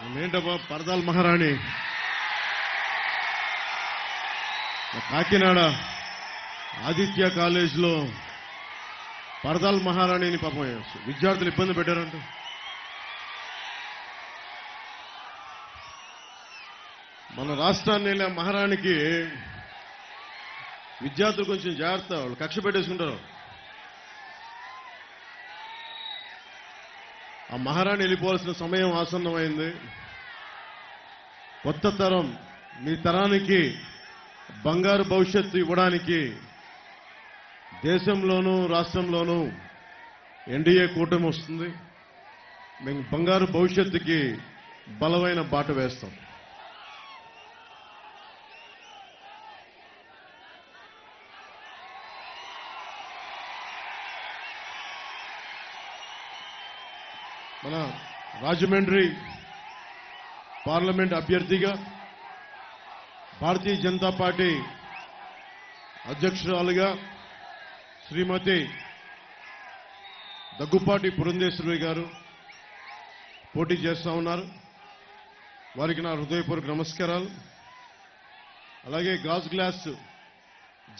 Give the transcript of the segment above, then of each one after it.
ఏంటబ్బా పరదాల మహారాణి కాకినాడ ఆదిత్య కాలేజీలో పరదాల మహారాణిని పాపం విద్యార్థులు ఇబ్బంది పెట్టారంట. మన రాష్ట్రాన్ని వెళ్ళే మహారాణికి విద్యార్థులు కొంచెం జాగ్రత్త, వాళ్ళు కక్ష పెట్టేసుకుంటారు. ఆ మహారాణి వెళ్ళిపోవాల్సిన సమయం ఆసన్నమైంది. కొత్త తరం, మీ తరానికి బంగారు భవిష్యత్తు ఇవ్వడానికి దేశంలోనూ రాష్ట్రంలోనూ ఎన్డీఏ కూటమి వస్తుంది. మేము బంగారు భవిష్యత్తుకి బలమైన బాట వేస్తాం. మన రాజమండ్రి పార్లమెంట్ అభ్యర్థిగా భారతీయ జనతా పార్టీ అధ్యక్షురాలుగా శ్రీమతి దగ్గుపాటి పురంధేశ్వరి గారు పోటీ చేస్తా ఉన్నారు. వారికి నా హృదయపూర్వక నమస్కారాలు. అలాగే గాజు గ్లాస్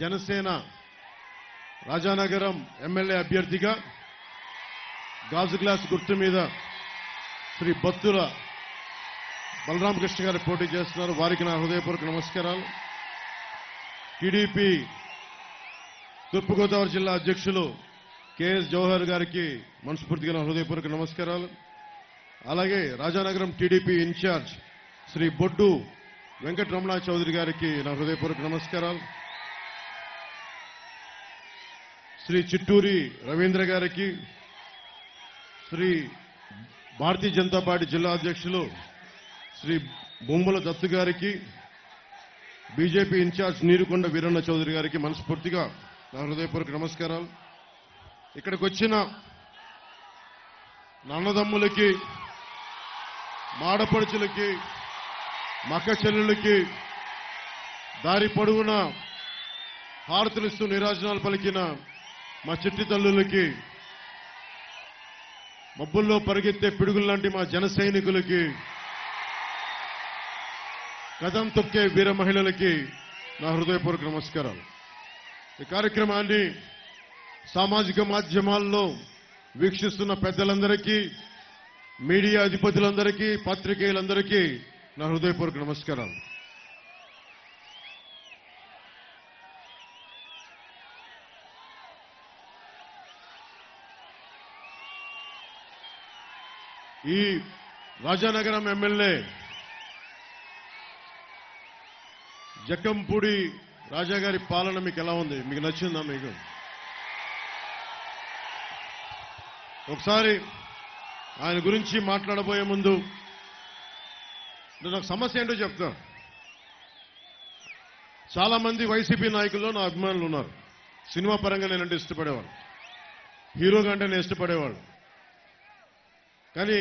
జనసేన రాజానగరం ఎమ్మెల్యే అభ్యర్థిగా గాజు గ్లాస్ గుర్తు మీద శ్రీ బత్తుల బలరామకృష్ణ గారు పోటీ చేస్తున్నారు. వారికి నా హృదయపూర్వక నమస్కారాలు. టీడీపీ తూర్పుగోదావరి జిల్లా అధ్యక్షులు కెఎస్ జవహర్ గారికి మనస్ఫూర్తిగా నా హృదయపూర్వక నమస్కారాలు. అలాగే రాజానగరం టీడీపీ ఇన్ఛార్జ్ శ్రీ బొడ్డు వెంకటరమణ చౌదరి గారికి నా హృదయపూర్వక నమస్కారాలు. శ్రీ చిట్టూరి రవీంద్ర గారికి, శ్రీ భారతీయ జనతా పార్టీ జిల్లా అధ్యక్షులు శ్రీ బొమ్మల దత్తు గారికి, బీజేపీ ఇన్ఛార్జ్ నీరుకొండ వీరన్న చౌదరి గారికి మనస్ఫూర్తిగా నా హృదయపూర్వక నమస్కారాలు. ఇక్కడికి వచ్చిన అన్నదమ్ములకి, మాడపడుచులకి, మక్క చెల్లెళ్ళకి, దారి పొడవున హారతులిస్తూ నీరాజనాలు పలికిన మా చిట్టి తల్లులకి, మబ్బుల్లో పరిగెత్తే పిడుగుల్లాంటి మా జన సైనికులకి, కదం తొక్కే వీర మహిళలకి నా హృదయపూర్వక నమస్కారాలు. ఈ కార్యక్రమాన్ని సామాజిక మాధ్యమాల్లో వీక్షిస్తున్న పెద్దలందరికీ, మీడియా అధిపతులందరికీ, పాత్రికేయులందరికీ నా హృదయపూర్వక నమస్కారాలు. ఈ రాజానగరం ఎమ్మెల్యే జక్కంపూడి రాజా గారి పాలన మీకు ఎలా ఉంది? మీకు నచ్చిందా? మీకు ఒకసారి ఆయన గురించి మాట్లాడబోయే ముందు నాకు సమస్య ఏంటో చెప్తా. చాలా మంది వైసీపీ నాయకుల్లో నా అభిమానులు ఉన్నారు. సినిమా పరంగా నేనంటే ఇష్టపడేవాడు, హీరోగా అంటే నేను ఇష్టపడేవాడు. కానీ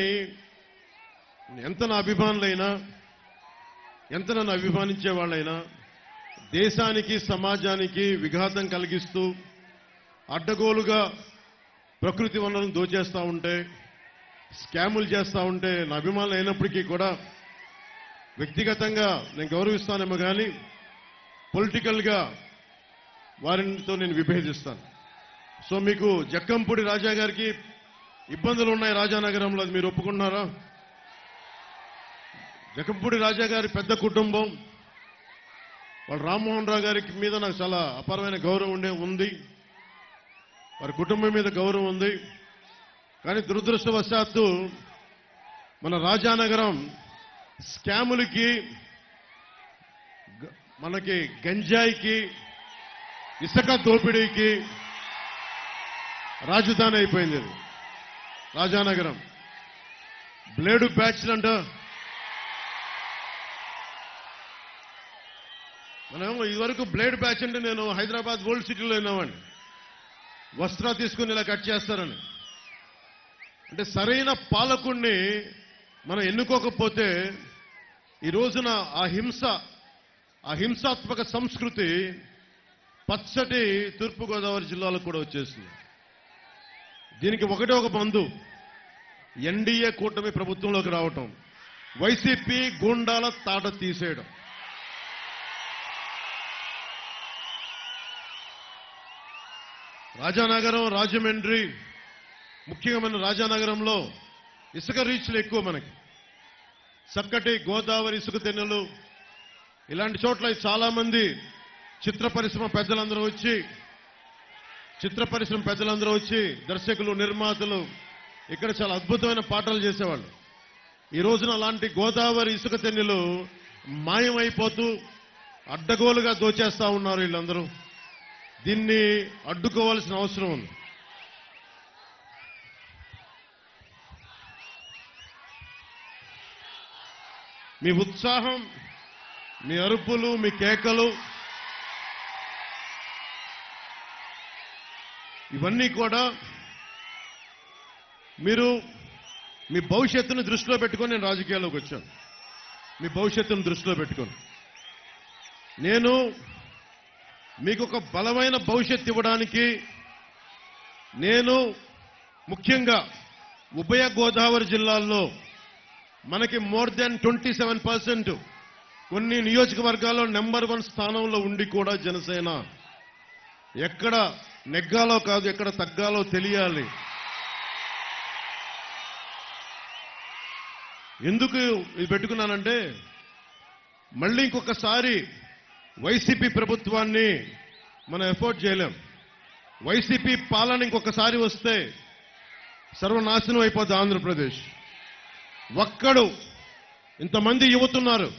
ఎంత నా అభిమానులైనా, ఎంత నన్ను అభిమానించే వాళ్ళైనా దేశానికి సమాజానికి విఘాతం కలిగిస్తూ అడ్డగోలుగా ప్రకృతి వనరులను దోచేస్తూ ఉంటే, స్కాములు చేస్తూ ఉంటే నా అభిమానులు అయినప్పటికీ కూడా వ్యక్తిగతంగా నేను గౌరవిస్తానేమో కానీ పొలిటికల్గా వారితో నేను విభేదిస్తాను. సో మీకు జక్కంపూడి రాజా గారికి ఇబ్బందులు ఉన్నాయి రాజానగరంలో, అది మీరు ఒప్పుకుంటున్నారా? జక్కంపూడి రాజా గారి పెద్ద కుటుంబం, వాళ్ళు రామ్మోహన్ రావు గారికి మీద నాకు చాలా అపారమైన గౌరవం ఉంది. వారి కుటుంబం మీద గౌరవం ఉంది. కానీ దురదృష్టవశాత్తు మన రాజానగరం స్కాములకి, మనకి గంజాయికి, ఇసుక దోపిడీకి రాజధాని అయిపోయింది. అది రాజానగరం బ్లేడు బ్యాచ్లంట. మనం ఇదివరకు బ్లేడ్ బ్యాచ్ అంటే నేను హైదరాబాద్ ఓల్డ్ సిటీలో విన్నామండి. వస్త్రా తీసుకుని ఇలా కట్ చేస్తారని. అంటే సరైన పాలకుణ్ణి మనం ఎన్నుకోకపోతే ఈ రోజున ఆ హింసాత్మక సంస్కృతి పచ్చటి తూర్పుగోదావరి జిల్లాలో కూడా వచ్చేసింది. దీనికి ఒకటే ఒక మందు, ఎన్డీఏ కూటమి ప్రభుత్వంలోకి రావటం. వైసీపీ గూండాల తాట తీసేయడం. రాజానగరం, రాజమండ్రి, ముఖ్యంగా మన రాజానగరంలో ఇసుక రీచ్లు ఎక్కువ. మనకి చక్కటి గోదావరి ఇసుక తెన్నెలు, ఇలాంటి చోట్ల చాలా మంది చిత్ర పరిశ్రమ పెద్దలందరూ వచ్చి దర్శకులు, నిర్మాతలు ఇక్కడ చాలా అద్భుతమైన పాటలు చేసేవాళ్ళు. ఈ రోజున అలాంటి గోదావరి ఇసుక తెన్నెలు మాయమైపోతూ అడ్డగోలుగా దోచేస్తా ఉన్నారు వీళ్ళందరూ. దీన్ని అడ్డుకోవాల్సిన అవసరం ఉంది. మీ ఉత్సాహం, మీ అరుపులు, మీ కేకలు ఇవన్నీ కూడా మీరు మీ భవిష్యత్తును దృష్టిలో పెట్టుకొని నేను రాజకీయాల్లోకి వచ్చాను. మీ భవిష్యత్తును దృష్టిలో పెట్టుకొని నేను మీకు ఒక బలమైన భవిష్యత్తు ఇవ్వడానికి నేను ముఖ్యంగా ఉభయ గోదావరి జిల్లాల్లో మనకి మోర్ దాన్ 27% కొన్ని నియోజకవర్గాల్లో నెంబర్ 1 స్థానంలో ఉండి కూడా జనసేన ఎక్కడ నెగ్గాలో కాదు, ఎక్కడ తగ్గాలో తెలియాలి. ఎందుకు ఇది పెట్టుకున్నానంటే మళ్ళీ ఇంకొకసారి వైసీపీ ప్రభుత్వాన్ని మనం ఎఫోర్డ్ చేయలేం. వైసీపీ పాలన ఇంకొకసారి వస్తే సర్వనాశనం అయిపోద్ది ఆంధ్రప్రదేశ్. ఒక్కడు ఇంతమంది యువతున్నారు,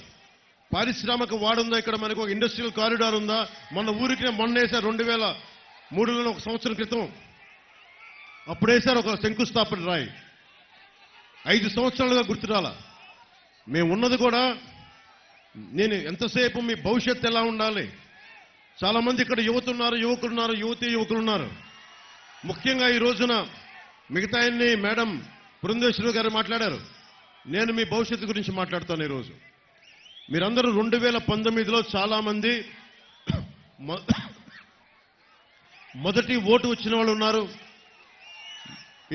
పారిశ్రామిక వాడుందా, ఇక్కడ మనకు ఒక ఇండస్ట్రియల్ కారిడార్ ఉందా? మొన్న వేశారు 2003లో, ఒక సంవత్సరం క్రితం అప్పుడు వేశారు ఒక శంకుస్థాపన రాయి. 5 సంవత్సరాలుగా గుర్తురాల. మేము ఉన్నది కూడా నేను ఎంతసేపు మీ భవిష్యత్తు ఎలా ఉండాలి. చాలా మంది ఇక్కడ యువతున్నారు, యువకులున్నారు. ముఖ్యంగా ఈ రోజున మిగతా మేడం పురంధేశ్వరి గారు మాట్లాడారు. నేను మీ భవిష్యత్తు గురించి మాట్లాడుతాను. ఈరోజు మీరందరూ 2019లో చాలా మంది మొదటి ఓటు వచ్చిన వాళ్ళు ఉన్నారు.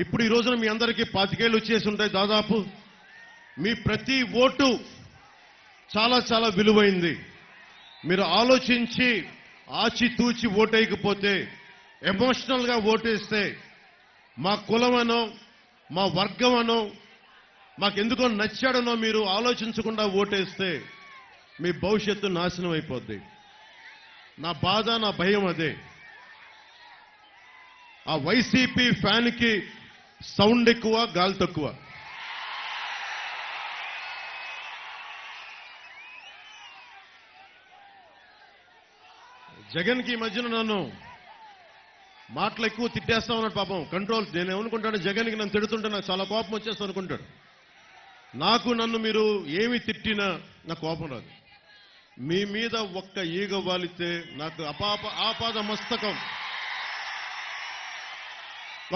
ఇప్పుడు ఈ రోజున మీ అందరికీ 25 ఏళ్ళు వచ్చేసి ఉంటాయి దాదాపు. మీ ప్రతి ఓటు చాలా చాలా విలువైంది. మీరు ఆలోచించి ఆచితూచి ఓటేయకపోతే, ఎమోషనల్గా ఓటేస్తే, మా కులమనో మా వర్గమనో మాకెందుకో నచ్చాడనో మీరు ఆలోచించకుండా ఓటేస్తే మీ భవిష్యత్తు నాశనం అయిపోద్ది. నా బాధ, నా భయం అదే. ఆ వైసీపీ ఫ్యాన్కి సౌండ్ ఎక్కువ, గాలి తక్కువ. జగన్కి ఈ మధ్యన నన్ను మాటలు ఎక్కువ తిట్టేస్తా ఉన్నాడు పాపం. కంట్రోల్. నేను ఏమనుకుంటాను, జగన్కి నన్ను తిడుతుంటే నాకు చాలా కోపం వచ్చేస్తా అనుకుంటాడు. నన్ను మీరు ఏమి తిట్టినా నాకు కోపం రాదు. మీ మీద ఒక్క ఈగ వాలితే నాకు ఆపాద మస్తకం.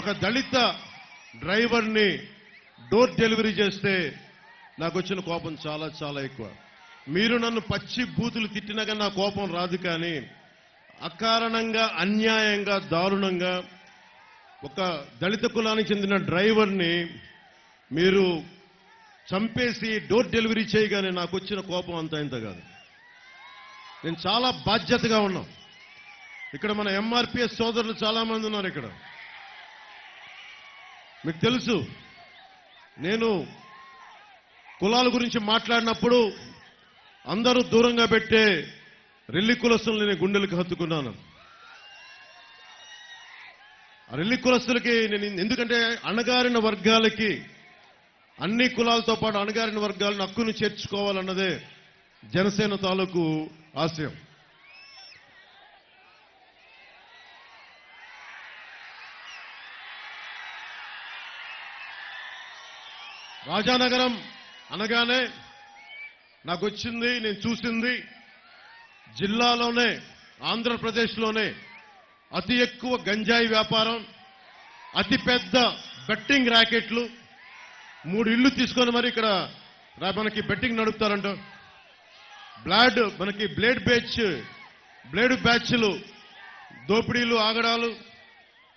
ఒక దళిత డ్రైవర్ని డోర్ డెలివరీ చేస్తే నాకు వచ్చిన కోపం చాలా చాలా ఎక్కువ. మీరు నన్ను పచ్చి బూతులు తిట్టినా కానీ నా కోపం రాదు. కానీ అకారణంగా, అన్యాయంగా, దారుణంగా ఒక దళిత కులానికి చెందిన డ్రైవర్ని మీరు చంపేసి డోర్ డెలివరీ చేయగానే నాకు వచ్చిన కోపం అంత ఇంత కాదు. నేను చాలా బాధ్యతగా ఉన్నాం. ఇక్కడ మన ఎంఆర్పీఎస్ సోదరులు చాలా మంది ఉన్నారు. ఇక్కడ మీకు తెలుసు, నేను కులాల గురించి మాట్లాడినప్పుడు అందరూ దూరంగా పెట్టే రెల్లి కులస్తులను నేను గుండెలకు హత్తుకున్నాను. ఆ రెల్లి కులస్తులకి నేను ఎందుకంటే అణగారిన వర్గాలకి, అన్ని కులాలతో పాటు అణగారిన వర్గాలను హక్కును చేర్చుకోవాలన్నదే జనసేన తాలూకు ఆశయం. రాజానగరం అనగానే నాకు వచ్చింది, నేను చూసింది, జిల్లాలోనే, ఆంధ్రప్రదేశ్లోనే అతి ఎక్కువ గంజాయి వ్యాపారం, అతి పెద్ద బెట్టింగ్ ర్యాకెట్లు, 3 ఇళ్లు తీసుకొని మరి ఇక్కడ మనకి బెట్టింగ్ నడుపుతారంట. మనకి బ్లేడ్ బ్యాచ్లు, దోపిడీలు, ఆగడాలు,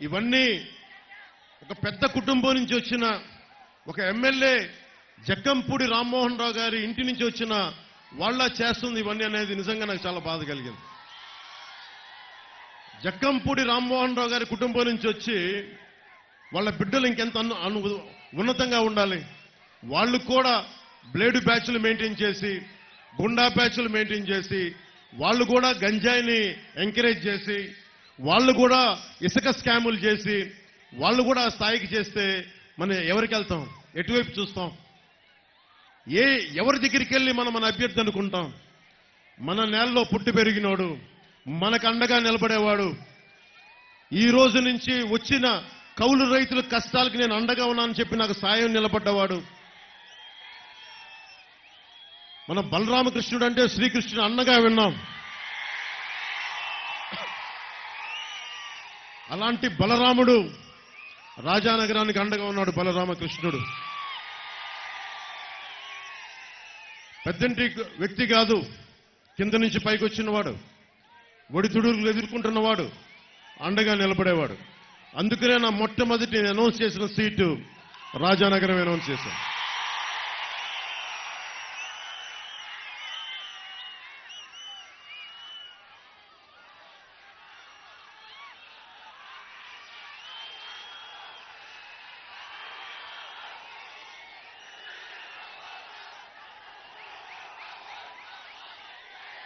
ఇవన్నీ ఒక పెద్ద కుటుంబం నుంచి వచ్చిన ఒక ఎమ్మెల్యే జక్కంపూడి రామ్మోహన్ రావు గారి ఇంటి నుంచి వచ్చిన వాళ్ళ చేస్తుంది ఇవన్నీ అనేది నిజంగా నాకు చాలా బాధ కలిగింది. జక్కంపూడి రామ్మోహన్ రావు గారి కుటుంబం నుంచి వచ్చి వాళ్ళ బిడ్డలు ఇంకెంత ఉన్నతంగా ఉండాలి. వాళ్ళు కూడా బ్లేడు బ్యాచ్లు మెయింటైన్ చేసి, గుండా బ్యాచ్లు మెయింటైన్ చేసి, వాళ్ళు కూడా గంజాయిని ఎంకరేజ్ చేసి, వాళ్ళు కూడా ఇసుక స్కాములు చేసి, వాళ్ళు కూడా ఆ స్థాయికి చేస్తే మనం ఎవరికి వెళ్తాం? ఎటువైపు చూస్తాం? ఎవరి దగ్గరికి వెళ్ళి మనం మన అభ్యర్థి అనుకుంటాం? మన నేలలో పుట్టి పెరిగినోడు, మనకు అండగా నిలబడేవాడు, ఈ రోజు నుంచి వచ్చిన కౌలు రైతుల కష్టాలకు నేను అండగా ఉన్నానని చెప్పి నాకు సాయం నిలబడ్డవాడు, మన బలరామకృష్ణుడు అంటే శ్రీకృష్ణుడు అన్నగా విన్నాం. అలాంటి బలరాముడు రాజానగరానికి అండగా ఉన్నాడు. బలరామకృష్ణుడు పెద్దంటి వ్యక్తి కాదు, కింద నుంచి పైకి వచ్చినవాడు, ఒడిదుడుకులు ఎదుర్కొంటున్నవాడు, అండగా నిలబడేవాడు. అందుకనే నా మొట్టమొదటి నేను అనౌన్స్ చేసిన సీటు రాజానగరం అనౌన్స్ చేశాను.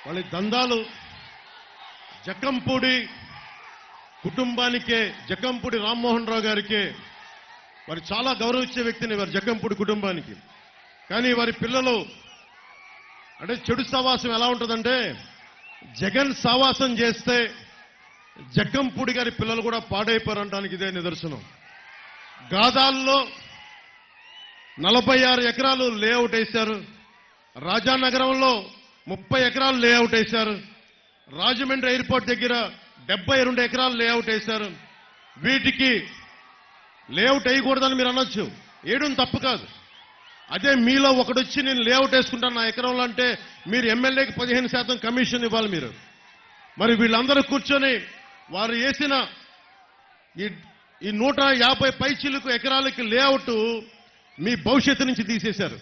వాళ్ళ దందాలు జక్కంపూడి కుటుంబానికే, జక్కంపూడి రామ్మోహన్ రావు గారికే వారు చాలా గౌరవించే వ్యక్తిని వారి జక్కంపూడి కుటుంబానికి. కానీ వారి పిల్లలు అంటే చెడు సావాసం ఎలా ఉంటుందంటే, జగన్ సావాసం చేస్తే జక్కంపూడి గారి పిల్లలు కూడా పాడైపోరనడానికి ఇదే నిదర్శనం. గాదాల్లో 46 ఎకరాలు లేఅవుట్ వేశారు, రాజానగరంలో 30 ఎకరాలు లేఅవుట్ వేశారు, రాజమండ్రి ఎయిర్పోర్ట్ దగ్గర 72 ఎకరాలు లేఅవుట్ వేశారు. వీటికి లేఅవుట్ వేయకూడదని మీరు అనొచ్చు, వేయడం తప్పు కాదు. అదే మీలో ఒకడొచ్చి నేను లేఅవుట్ వేసుకుంటాను నా ఎకరంలో అంటే మీరు ఎమ్మెల్యేకి 15% కమిషన్ ఇవ్వాలి మీరు. మరి వీళ్ళందరూ కూర్చొని వారు వేసిన ఈ 150 పైచిలకు ఎకరాలకి లేఅవుట్ మీ భవిష్యత్తు నుంచి తీసేశారు.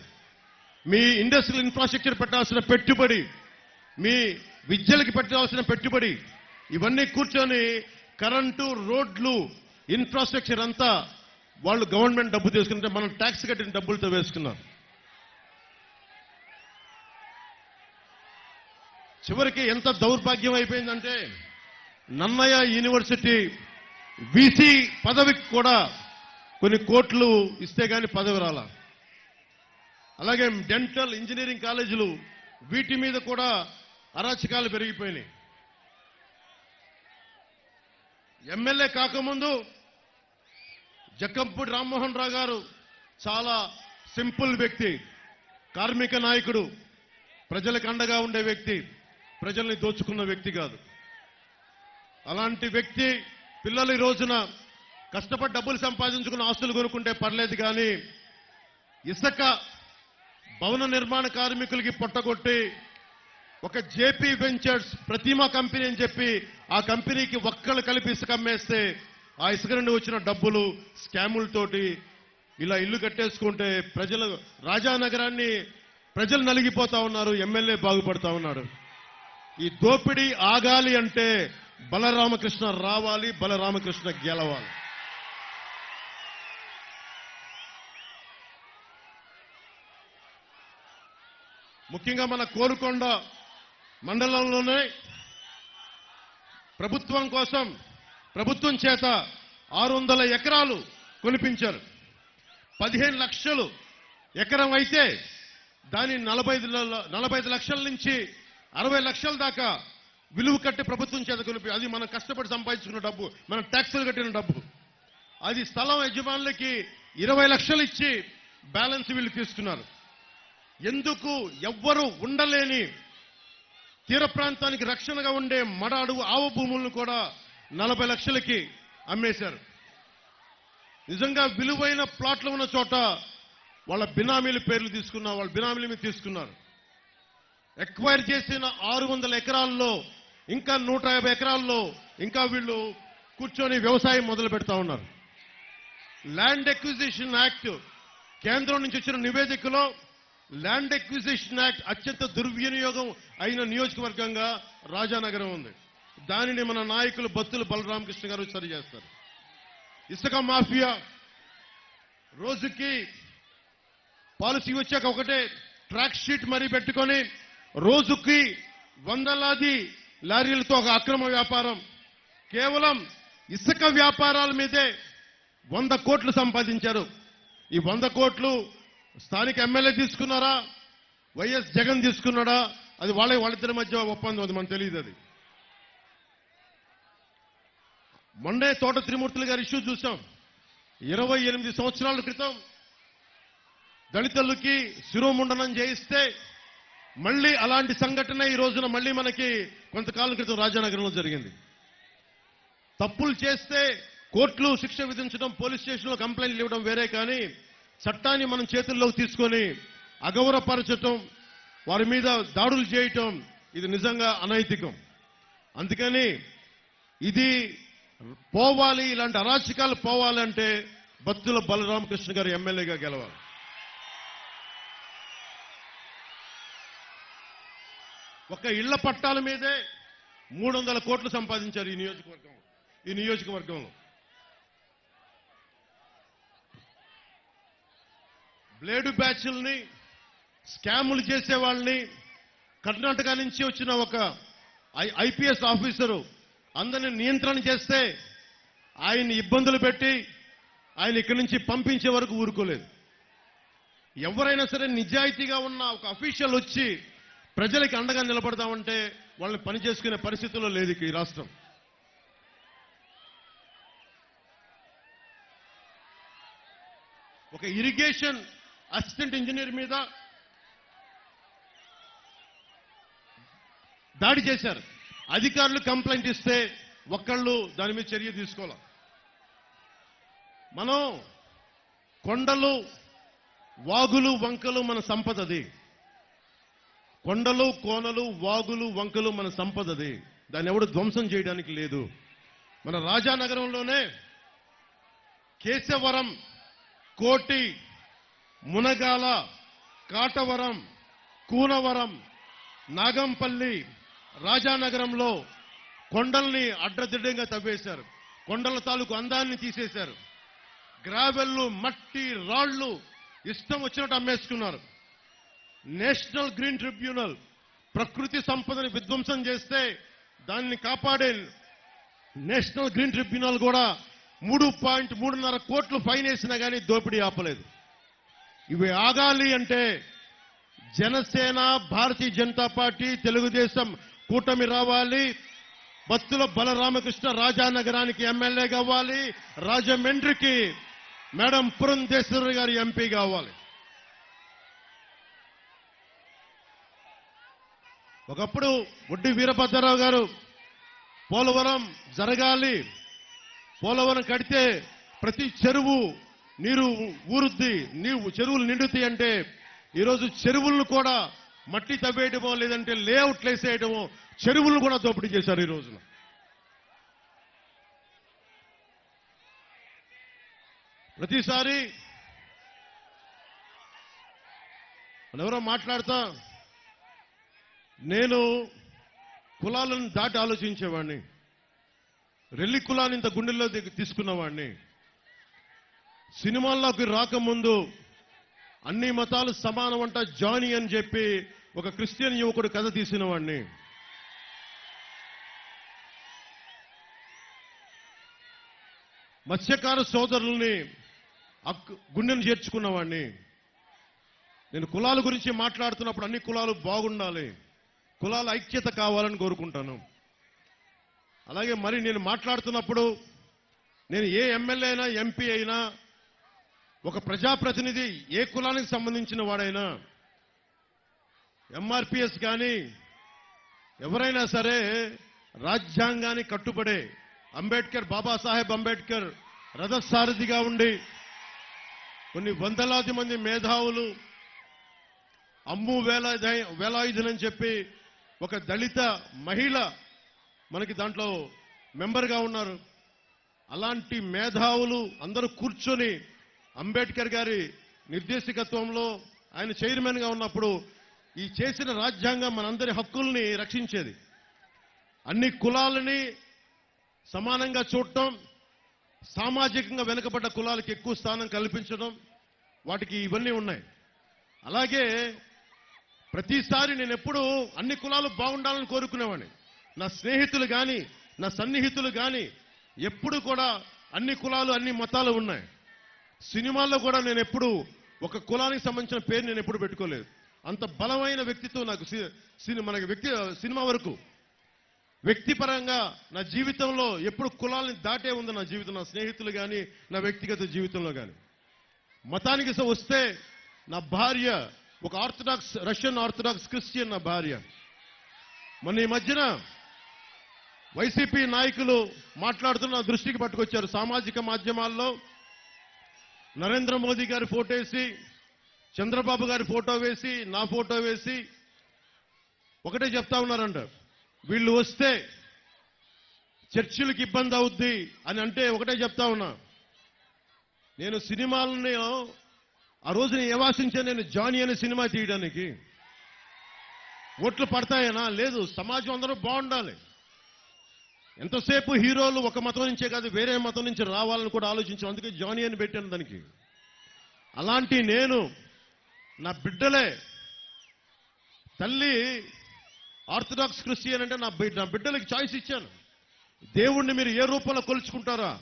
మీ ఇండస్ట్రియల్ ఇన్ఫ్రాస్ట్రక్చర్ పెట్టాల్సిన పెట్టుబడి, మీ విద్యలకి పెట్టాల్సిన పెట్టుబడి, ఇవన్నీ కూర్చొని కరెంటు, రోడ్లు, ఇన్ఫ్రాస్ట్రక్చర్ అంతా వాళ్ళు గవర్నమెంట్ డబ్బు తీసుకుంటే మనం ట్యాక్స్ కట్టిన డబ్బులతో వేసుకున్నారు. చివరికి ఎంత దౌర్భాగ్యం అయిపోయిందంటే, నన్నయ్య యూనివర్సిటీ వీసీ పదవికి కూడా కొన్ని కోట్లు ఇస్తే గాని పదవి రాల. అలాగే డెంటల్, ఇంజనీరింగ్ కాలేజీలు, వీటి మీద కూడా అరాచకాలు పెరిగిపోయినాయి. ఎమ్మెల్యే కాకముందు జక్కంపూడి రామ్మోహన్ రావు గారు చాలా సింపుల్ వ్యక్తి, కార్మిక నాయకుడు, ప్రజలకు అండగా ఉండే వ్యక్తి, ప్రజల్ని దోచుకున్న వ్యక్తి కాదు. అలాంటి వ్యక్తి పిల్లలు ఈ రోజున కష్టపడి డబ్బులు సంపాదించుకున్న ఆస్తులు కొనుక్కుంటే పర్లేదు, కానీ ఇసుక భవన నిర్మాణ కార్మికులకి పొట్టగొట్టి ఒక జేపీ వెంచర్స్ ప్రతిమా కంపెనీ అని చెప్పి ఆ కంపెనీకి ఒక్కళ్ళు కలిపి ఇసుక అమ్మేస్తే ఆ ఇసుక నుండి వచ్చిన డబ్బులు స్కాములతోటి ఇలా ఇల్లు కట్టేసుకుంటే ప్రజలు, రాజానగరాన్ని ప్రజలు నలిగిపోతా ఉన్నారు, ఎమ్మెల్యే బాగుపడతా ఉన్నాడు. ఈ దోపిడీ ఆగాలి అంటే బలరామకృష్ణ రావాలి, బలరామకృష్ణ గెలవాలి. ముఖ్యంగా మన కోరుకొండ మండలంలోనే ప్రభుత్వం కోసం, ప్రభుత్వం చేత 600 ఎకరాలు కొనిపించారు. 15 లక్షలు ఎకరం అయితే దాని 45 లక్షల నుంచి 60 లక్షల దాకా విలువ కట్టి ప్రభుత్వం చేత కొనిపి, అది మనం కష్టపడి సంపాదించుకున్న డబ్బు, మనం ట్యాక్సులు కట్టిన డబ్బు. అది స్థలం యజమానులకి 20 లక్షలు ఇచ్చి బ్యాలెన్స్ వీళ్ళు తీసుకున్నారు. ఎందుకు ఎవ్వరూ ఉండలేని తీర ప్రాంతానికి రక్షణగా ఉండే మడ అడుగు ఆవ భూములను కూడా 40 లక్షలకి అమ్మేశారు. నిజంగా విలువైన ప్లాట్లు ఉన్న చోట వాళ్ళ బినామీల పేర్లు తీసుకున్నారు, వాళ్ళ బినామీల మీద తీసుకున్నారు. ఎక్వైర్ చేసిన 600 ఎకరాల్లో ఇంకా 150 ఎకరాల్లో ఇంకా వీళ్ళు కూర్చొని వ్యవసాయం మొదలు పెడతా ఉన్నారు. ల్యాండ్ ఎక్విజిషన్ యాక్ట్ కేంద్రం నుంచి వచ్చిన నివేదికలో ల్యాండ్ ఎక్విజిషన్ యాక్ట్ అత్యంత దుర్వినియోగం అయిన నియోజకవర్గంగా రాజానగరం ఉంది. దానిని మన నాయకులు బత్తుల బలరామకృష్ణ గారు సరి చేస్తారు. ఇసుక మాఫియా రోజుకి పాలసీ వచ్చాక ఒకటే ట్రాక్ షీట్ మరీ పెట్టుకొని రోజుకి వందలాది లారీలతో ఒక అక్రమ వ్యాపారం. కేవలం ఇసుక వ్యాపారాల మీదే 100 కోట్లు సంపాదించారు. ఈ 100 కోట్లు స్థానిక ఎమ్మెల్యే తీసుకున్నారా, వైఎస్ జగన్ తీసుకున్నాడా, అది వాళ్ళిద్దరి మధ్య ఒప్పందం, అది మనకు తెలియదు. అది మొన్నే తోట త్రిమూర్తులు గారి ఇష్యూ చూసాం. 28 సంవత్సరాల క్రితం దళితులకి శిరోముండనం చేయిస్తే మళ్ళీ అలాంటి సంఘటన ఈ రోజున మళ్ళీ మనకి కొంతకాలం క్రితం రాజానగరంలో జరిగింది. తప్పులు చేస్తే కోర్టులు శిక్ష విధించడం, పోలీస్ స్టేషన్లో కంప్లైంట్లు ఇవ్వడం వేరే, కానీ చట్టాన్ని మనం చేతుల్లోకి తీసుకొని అగౌరవపరచటం, వారి మీద దాడులు చేయటం, ఇది నిజంగా అనైతికం. అందుకని ఇది పోవాలి, ఇలాంటి అరాచకాలు పోవాలంటే బత్తుల బలరామకృష్ణ గారు ఎమ్మెల్యేగా గెలవాలి. ఒక ఇళ్ల పట్టాల మీదే 300 కోట్లు సంపాదించారు ఈ నియోజకవర్గంలో. బ్లేడు బ్యాచ్ల్ని, స్కాములు చేసే వాళ్ళని, కర్ణాటక నుంచి వచ్చిన ఒక ఐపీఎస్ ఆఫీసరు అందరిని నియంత్రణ చేస్తే ఆయన్ని ఇబ్బందులు పెట్టి ఆయన ఇక్కడి నుంచి పంపించే వరకు ఊరుకోలేదు. ఎవరైనా సరే నిజాయితీగా ఉన్న ఒక అఫీషియల్ వచ్చి ప్రజలకి అండగా నిలబడదామంటే వాళ్ళని పని చేసుకునే పరిస్థితుల్లో లేదు ఈ రాష్ట్రం. ఒక ఇరిగేషన్ అసిస్టెంట్ ఇంజనీర్ మీద దాడి చేశారు. అధికారులు కంప్లైంట్ ఇస్తే ఒక్కళ్ళు దాని మీద చర్య తీసుకోవాలి. మనం కొండలు, వాగులు, వంకలు మన సంపదది. కొండలు, కోనలు, వాగులు, వంకలు మన సంపదది. దాన్ని ఎవడు ధ్వంసం చేయడానికి లేదు. మన రాజానగరంలోనే కేశవరం, కోటి, మునగాల, కాటవరం, కూనవరం, నాగంపల్లి, రాజానగరంలో కొండల్ని అడ్డదిడ్డంగా తవ్వేశారు. కొండల తాలూకు అందాన్ని తీసేశారు. గ్రావెల్లు, మట్టి, రాళ్లు ఇష్టం వచ్చినట్టు అమ్మేసుకున్నారు. నేషనల్ గ్రీన్ ట్రిబ్యునల్ ప్రకృతి సంపదని విధ్వంసం చేస్తే దాన్ని కాపాడే నేషనల్ గ్రీన్ ట్రిబ్యునల్ కూడా 3.3 కోట్లు ఫైన్ వేసినా కానీ దోపిడీ ఆపలేదు. ఇవి ఆగాలి అంటే జనసేన, భారతీయ జనతా పార్టీ, తెలుగుదేశం కూటమి రావాలి. బత్తుల బలరామకృష్ణ రాజానగరానికి ఎమ్మెల్యే కావాలి. రాజమండ్రికి మేడం పురంధేశ్వరి గారి ఎంపీ కావాలి. ఒకప్పుడు ఒడ్డి వీరభద్రరావు గారు పోలవరం జరగాలి, పోలవరం కడితే ప్రతి చెరువు నీరు ఊరుద్ది, చెరువులు నిండుతాయి అంటే ఈరోజు చెరువులను కూడా మట్టి తవ్వేయడమో లేదంటే లేఅవుట్లు వేసేయడమో, చెరువులను కూడా దోపిడీ చేశారు ఈ రోజున. ప్రతిసారి ఎవరో మాట్లాడతా నేను కులాలను దాటి ఆలోచించేవాడిని, రెల్లి కులాన్ని ఇంత గుండెల్లో తీసుకున్నవాడిని. సినిమాల్లోకి రాకముందు అన్ని మతాలు సమానం అంట జానీ అని చెప్పి ఒక క్రిస్టియన్ యువకుడు కథ తీసిన వాడిని. మత్స్యకార సోదరుల్ని గుండెను చేర్చుకున్నవాడిని. నేను కులాల గురించి మాట్లాడుతున్నప్పుడు అన్ని కులాలు బాగుండాలి, కులాల ఐక్యత కావాలని కోరుకుంటాను. అలాగే మరి నేను మాట్లాడుతున్నప్పుడు నేను ఏ ఎమ్మెల్యే అయినా, ఎంపీ అయినా, ఒక ప్రజాప్రతినిధి ఏ కులానికి సంబంధించిన వాడైనా, ఎంఆర్పిఎస్ కానీ ఎవరైనా సరే రాజ్యాంగానికి కట్టుబడే అంబేద్కర్, బాబాసాహెబ్ అంబేద్కర్ రథసారథిగా ఉండి కొన్ని వందలాది మంది మేధావులు అమ్ము వేలాయుధనని చెప్పి ఒక దళిత మహిళ మనకి దాంట్లో మెంబర్గా ఉన్నారు. అలాంటి మేధావులు అందరూ కూర్చొని అంబేద్కర్ గారి నిర్దేశకత్వంలో ఆయన చైర్మన్గా ఉన్నప్పుడు ఈ చేసిన రాజ్యాంగం మనందరి హక్కుల్ని రక్షించేది. అన్ని కులాలని సమానంగా చూడటం, సామాజికంగా వెనుకబడ్డ కులాలకు ఎక్కువ స్థానం కల్పించడం, వాటికి ఇవన్నీ ఉన్నాయి. అలాగే ప్రతిసారి నేను ఎప్పుడూ అన్ని కులాలు బాగుండాలని కోరుకునేవాడిని. నా స్నేహితులు కానీ, నా సన్నిహితులు కానీ ఎప్పుడు కూడా అన్ని కులాలు, అన్ని మతాలు ఉన్నాయి. సినిమాల్లో కూడా నేను ఎప్పుడు ఒక కులానికి సంబంధించిన పేరు నేను ఎప్పుడు పెట్టుకోలేదు. అంత బలమైన వ్యక్తిత్వం నాకు సినిమా వరకు వ్యక్తిపరంగా నా జీవితంలో ఎప్పుడు కులాలని దాటే ఉంది. నా జీవితం, నా స్నేహితులు కానీ, నా వ్యక్తిగత జీవితంలో కానీ. మతానికి వస్తే నా భార్య ఒక రష్యన్ ఆర్థడాక్స్ క్రిస్టియన్. నా భార్య మొన్న ఈ మధ్యన వైసీపీ నాయకులు మాట్లాడుతున్న దృష్టికి పట్టుకొచ్చారు. సామాజిక మాధ్యమాల్లో నరేంద్ర మోదీ గారి ఫోటో వేసి, చంద్రబాబు గారి ఫోటో వేసి, నా ఫోటో వేసి ఒకటే చెప్తా ఉన్నారంట, వీళ్ళు వస్తే చర్చిలకు ఇబ్బంది అవుద్ది అని. అంటే ఒకటే చెప్తా ఉన్నా, నేను సినిమాలని ఆ రోజున ఏవాసించాను. నేను జానీ అనే సినిమా తీయడానికి ఓట్లు పడతాయనా? లేదు. సమాజం అందరూ బాగుండాలి. ఎంతసేపు హీరోలు ఒక మతం నుంచే కాదు, వేరే మతం నుంచి రావాలని కూడా ఆలోచించాను. అందుకే జానీ అని పెట్టాను దానికి. అలాంటి నేను, నా బిడ్డలే, తల్లి ఆర్థడాక్స్ క్రిస్టియన్ అంటే నా బిడ్డలకి చాయిస్ ఇచ్చాను. దేవుణ్ణి మీరు ఏ రూపంలో కొలుచుకుంటారా?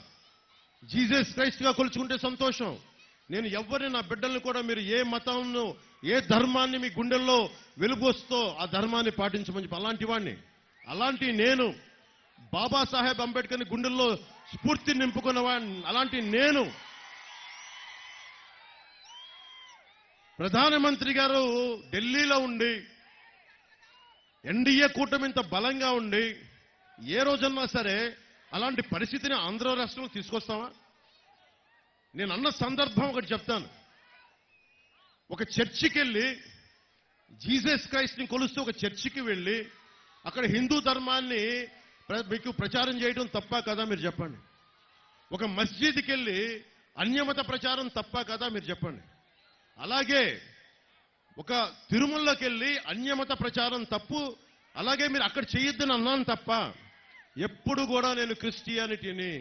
జీసస్ క్రైస్ట్ గా కొలుచుకుంటే సంతోషం. నేను ఎవరిని, నా బిడ్డల్ని కూడా మీరు ఏ మతంను, ఏ ధర్మాన్ని మీ గుండెల్లో వెలుబోస్తో ఆ ధర్మాన్ని పాటించమని చెప్పి అలాంటి వాడిని. అలాంటి నేను బాబాసాహెబ్ అంబేద్కర్ని గుండెల్లో స్ఫూర్తి నింపుకున్న వాడిని. అలాంటి నేను ప్రధానమంత్రి గారు ఢిల్లీలో ఉండి, ఎన్డీఏ కూటమి ఇంత బలంగా ఉండి, ఏ రోజన్నా సరే అలాంటి పరిస్థితిని ఆంధ్ర రాష్ట్రంలో తీసుకొస్తామా? నేను అన్న సందర్భం ఒకటి చెప్తాను. ఒక చర్చికి వెళ్ళి జీసస్ క్రైస్ట్ని కొలుస్తూ ఒక చర్చికి వెళ్ళి అక్కడ హిందూ ధర్మాన్ని మీకు ప్రచారం చేయడం తప్ప కదా? మీరు చెప్పండి. ఒక మస్జిద్కి వెళ్ళి అన్యమత ప్రచారం తప్ప కదా? మీరు చెప్పండి. అలాగే ఒక తిరుమలకి వెళ్ళి అన్యమత ప్రచారం తప్పు. అలాగే మీరు అక్కడ చేయొద్దని అన్నాను తప్ప ఎప్పుడు కూడా నేను క్రిస్టియానిటీని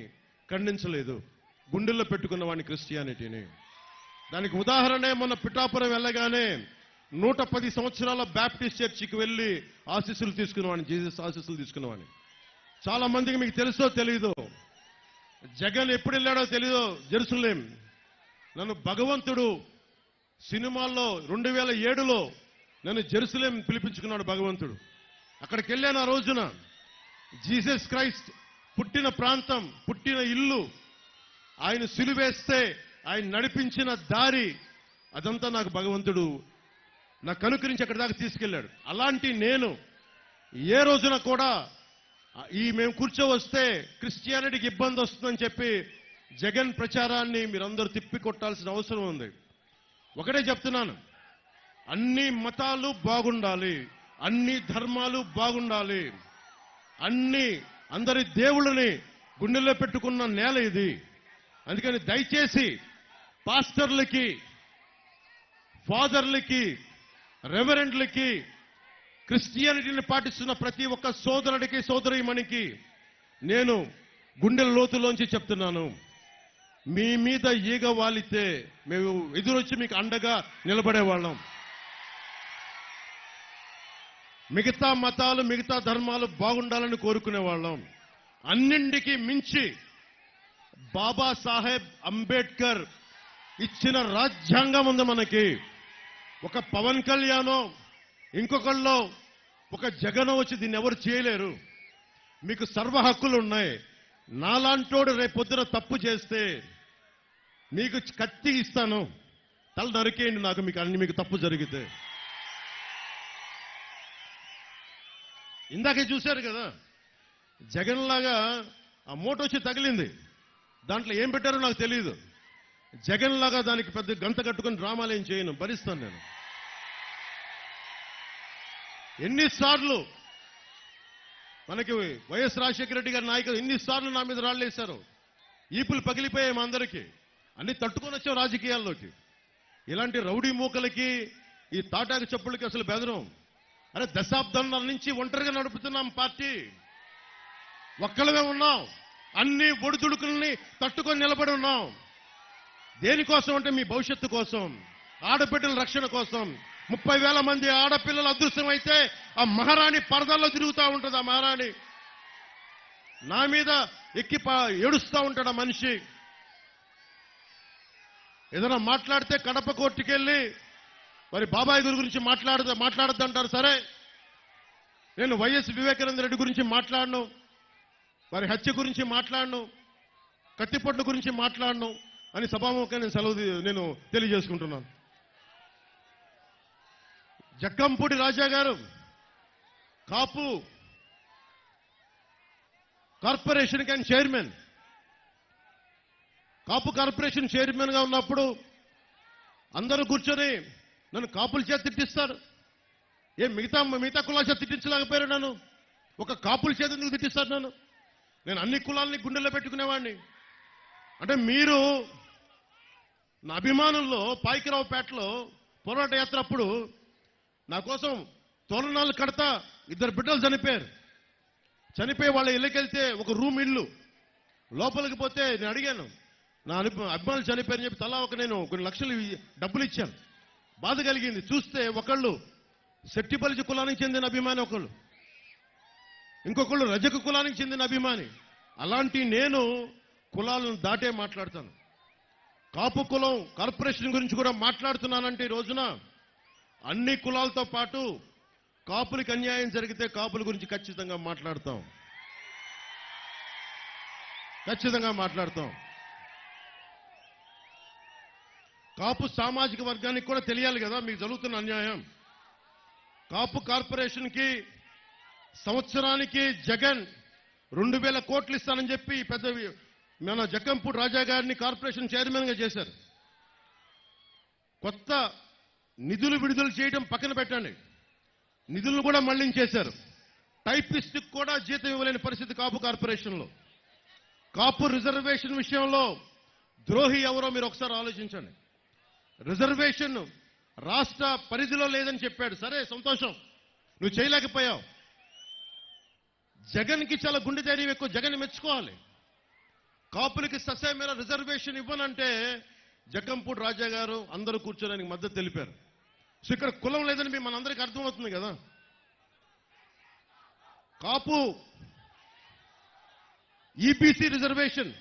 ఖండించలేదు. గుండెల్లో పెట్టుకున్న వాడిని క్రిస్టియానిటీని. దానికి ఉదాహరణ మొన్న పిఠాపురం వెళ్ళగానే 110 సంవత్సరాల బ్యాప్టిస్ట్ చర్చికి వెళ్ళి ఆశీస్సులు తీసుకున్నవాడిని, జీసస్ ఆశీస్సులు తీసుకున్నవాడిని. చాలా మందికి మీకు తెలుసో తెలీదో, జగన్ ఎప్పుడు వెళ్ళాడో తెలీదో జెరూసలేం. నన్ను భగవంతుడు సినిమాల్లో 2007లో నన్ను జెరూసలేం పిలిపించుకున్నాడు భగవంతుడు. అక్కడికి వెళ్ళాను. ఆ రోజున జీసస్ క్రైస్ట్ పుట్టిన ప్రాంతం, పుట్టిన ఇల్లు, ఆయన సిలువేస్తే ఆయన నడిపించిన దారి, అదంతా నాకు భగవంతుడు నా కనుకరించి అక్కడి దాకా తీసుకెళ్లాడు. అలాంటి నేను ఏ రోజున కూడా మేము కూర్చోవస్తే క్రిస్టియానిటీకి ఇబ్బంది వస్తుందని చెప్పి జగన్ ప్రచారాన్ని మీరందరూ తిప్పి కొట్టాల్సిన అవసరం ఉంది. ఒకటే చెప్తున్నాను, అన్ని మతాలు బాగుండాలి, అన్ని ధర్మాలు బాగుండాలి, అందరి దేవుళ్ళని గుండెల్లో పెట్టుకున్న నేల ఇది. అందుకని దయచేసి పాస్టర్లకి, ఫాదర్లకి, రెవరెండ్లకి, క్రిస్టియానిటీని పాటిస్తున్న ప్రతి ఒక్క సోదరుడికి, సోదరీమణికి నేను గుండెల లోతులోంచి చెప్తున్నాను, మీ మీద ఈగ వాలితే మేము ఎదురొచ్చి మీకు అండగా నిలబడేవాళ్ళం. మిగతా మతాలు, మిగతా ధర్మాలు బాగుండాలని కోరుకునేవాళ్ళం. అన్నింటికి మించి బాబాసాహెబ్ అంబేద్కర్ ఇచ్చిన రాజ్యాంగం ఉంది మనకి. ఒక పవన్ కళ్యాణో, ఇంకొకళ్ళో, ఒక జగనో వచ్చి దీన్ని ఎవరు చేయలేరు. మీకు సర్వ హక్కులు ఉన్నాయి. నాలాంటోడు రేపొద్దున తప్పు చేస్తే మీకు కత్తి ఇస్తాను, తల నరికేయండి నాకు, మీకు తప్పు జరిగితే. ఇందాకే చూశారు కదా, జగన్ లాగా ఆ మూట వచ్చి తగిలింది. దాంట్లో ఏం పెట్టారో నాకు తెలియదు. జగన్ లాగా దానికి పెద్ద గంత కట్టుకుని డ్రామాలు ఏం చేయను, భరిస్తాను నేను. ఎన్నిసార్లు మనకి వైఎస్ రాజశేఖర రెడ్డి గారి నాయకులు ఎన్నిసార్లు నా మీద రాళ్ళేశారు, ఈపులు పగిలిపోయాయి మా అందరికీ. అన్ని తట్టుకొని వచ్చాం రాజకీయాల్లోకి. ఇలాంటి రౌడీ మూకలకి ఈ తాటాకు చెప్పులకి అసలు బెదరం. అరే దశాబ్దాల నుంచి ఒంటరిగా నడుపుతున్నాం పార్టీ, ఒక్కళ్ళమే ఉన్నాం, అన్ని ఒడిదుడుకుల్ని తట్టుకొని నిలబడి ఉన్నాం. దేనికోసం అంటే మీ భవిష్యత్తు కోసం, ఆడబిడ్డల రక్షణ కోసం. 30,000 మంది ఆడపిల్లలు అదృశ్యం అయితే ఆ మహారాణి పరదాల్లో తిరుగుతూ ఉంటుంది. ఆ మహారాణి నా మీద ఎక్కి ఏడుస్తూ ఉంటాడు ఆ మనిషి. ఏదైనా మాట్లాడితే కడప కోర్టుకెళ్ళి మరి బాబాయ్ గారి గురించి మాట్లాడద్దంటారు. సరే, నేను వైఎస్ వివేకానంద రెడ్డి గురించి మాట్లాడను, వారి హత్య గురించి మాట్లాడను, కత్తిపొట్ల గురించి మాట్లాడను అని సభాముఖంగా నేను తెలియజేసుకుంటున్నాను. జక్కంపూడి రాజా గారు కాపు కార్పొరేషన్కి ఆయన చైర్మన్. కాపు కార్పొరేషన్ చైర్మన్ గా ఉన్నప్పుడు అందరూ కూర్చొని నన్ను కాపుల చేత తిట్టిస్తారు. మిగతా కులాల చేత తిట్టించలేకపోయారు నన్ను, ఒక కాపుల చేత ఎందుకు తిట్టిస్తారు నన్ను? నేను అన్ని కులాలని గుండెల్లో పెట్టుకునేవాడిని. అంటే మీరు నా అభిమానుల్లో పాయికరావుపేటలో పోరాట యాత్ర అప్పుడు నా కోసం తోరణాలు కడతా 2 బిడ్డలు చనిపోయారు. చనిపోయి వాళ్ళ ఇళ్ళకెళ్తే ఒక రూమ్ ఇల్లు లోపలికి పోతే నేను అడిగాను, నా అభిమానులు చనిపోయారని చెప్పి తలా నేను కొన్ని లక్షలు డబ్బులు ఇచ్చాను. బాధ కలిగింది. చూస్తే ఒకళ్ళు శెట్టిబలిజి కులానికి చెందిన అభిమాని, ఒకళ్ళు ఇంకొకళ్ళు రజక కులానికి చెందిన అభిమాని. అలాంటి నేను కులాలను దాటే మాట్లాడతాను. కాపు కులం కార్పొరేషన్ గురించి కూడా మాట్లాడుతున్నానంటే ఈ రోజున అన్ని కులాలతో పాటు కాపులకి అన్యాయం జరిగితే కాపుల గురించి ఖచ్చితంగా మాట్లాడతాం. కాపు సామాజిక వర్గానికి కూడా తెలియాలి కదా మీకు జరుగుతున్న అన్యాయం. కాపు కార్పొరేషన్కి సంవత్సరానికి జగన్ 2,000 కోట్లు ఇస్తానని చెప్పి పెద్ద మన జక్కంపూడి రాజా గారిని కార్పొరేషన్ చైర్మన్ గా చేశారు. కొత్త నిధులు విడుదల చేయడం పక్కన పెట్టండి, నిధులను కూడా మళ్లించేశారు. టైపిస్ట్ కూడా జీతం ఇవ్వలేని పరిస్థితి కాపు కార్పొరేషన్లో. కాపు రిజర్వేషన్ విషయంలో ద్రోహి ఎవరో మీరు ఒకసారి ఆలోచించండి. రిజర్వేషన్ రాష్ట్ర పరిధిలో లేదని చెప్పాడు. సరే, సంతోషం, నువ్వు చేయలేకపోయావు. జగన్కి చాలా గుండె ధైర్యం ఎక్కువ, జగన్ మెచ్చుకోవాలి. కాపులకి ససేమేర రిజర్వేషన్ ఇవ్వనంటే జక్కంపూడి రాజా గారు అందరూ కూర్చోడానికి మద్దతు తెలిపారు. సో ఇక్కడ కులం లేదని మనందరికీ అర్థమవుతుంది కదా. కాపు ఈబీసీ రిజర్వేషన్,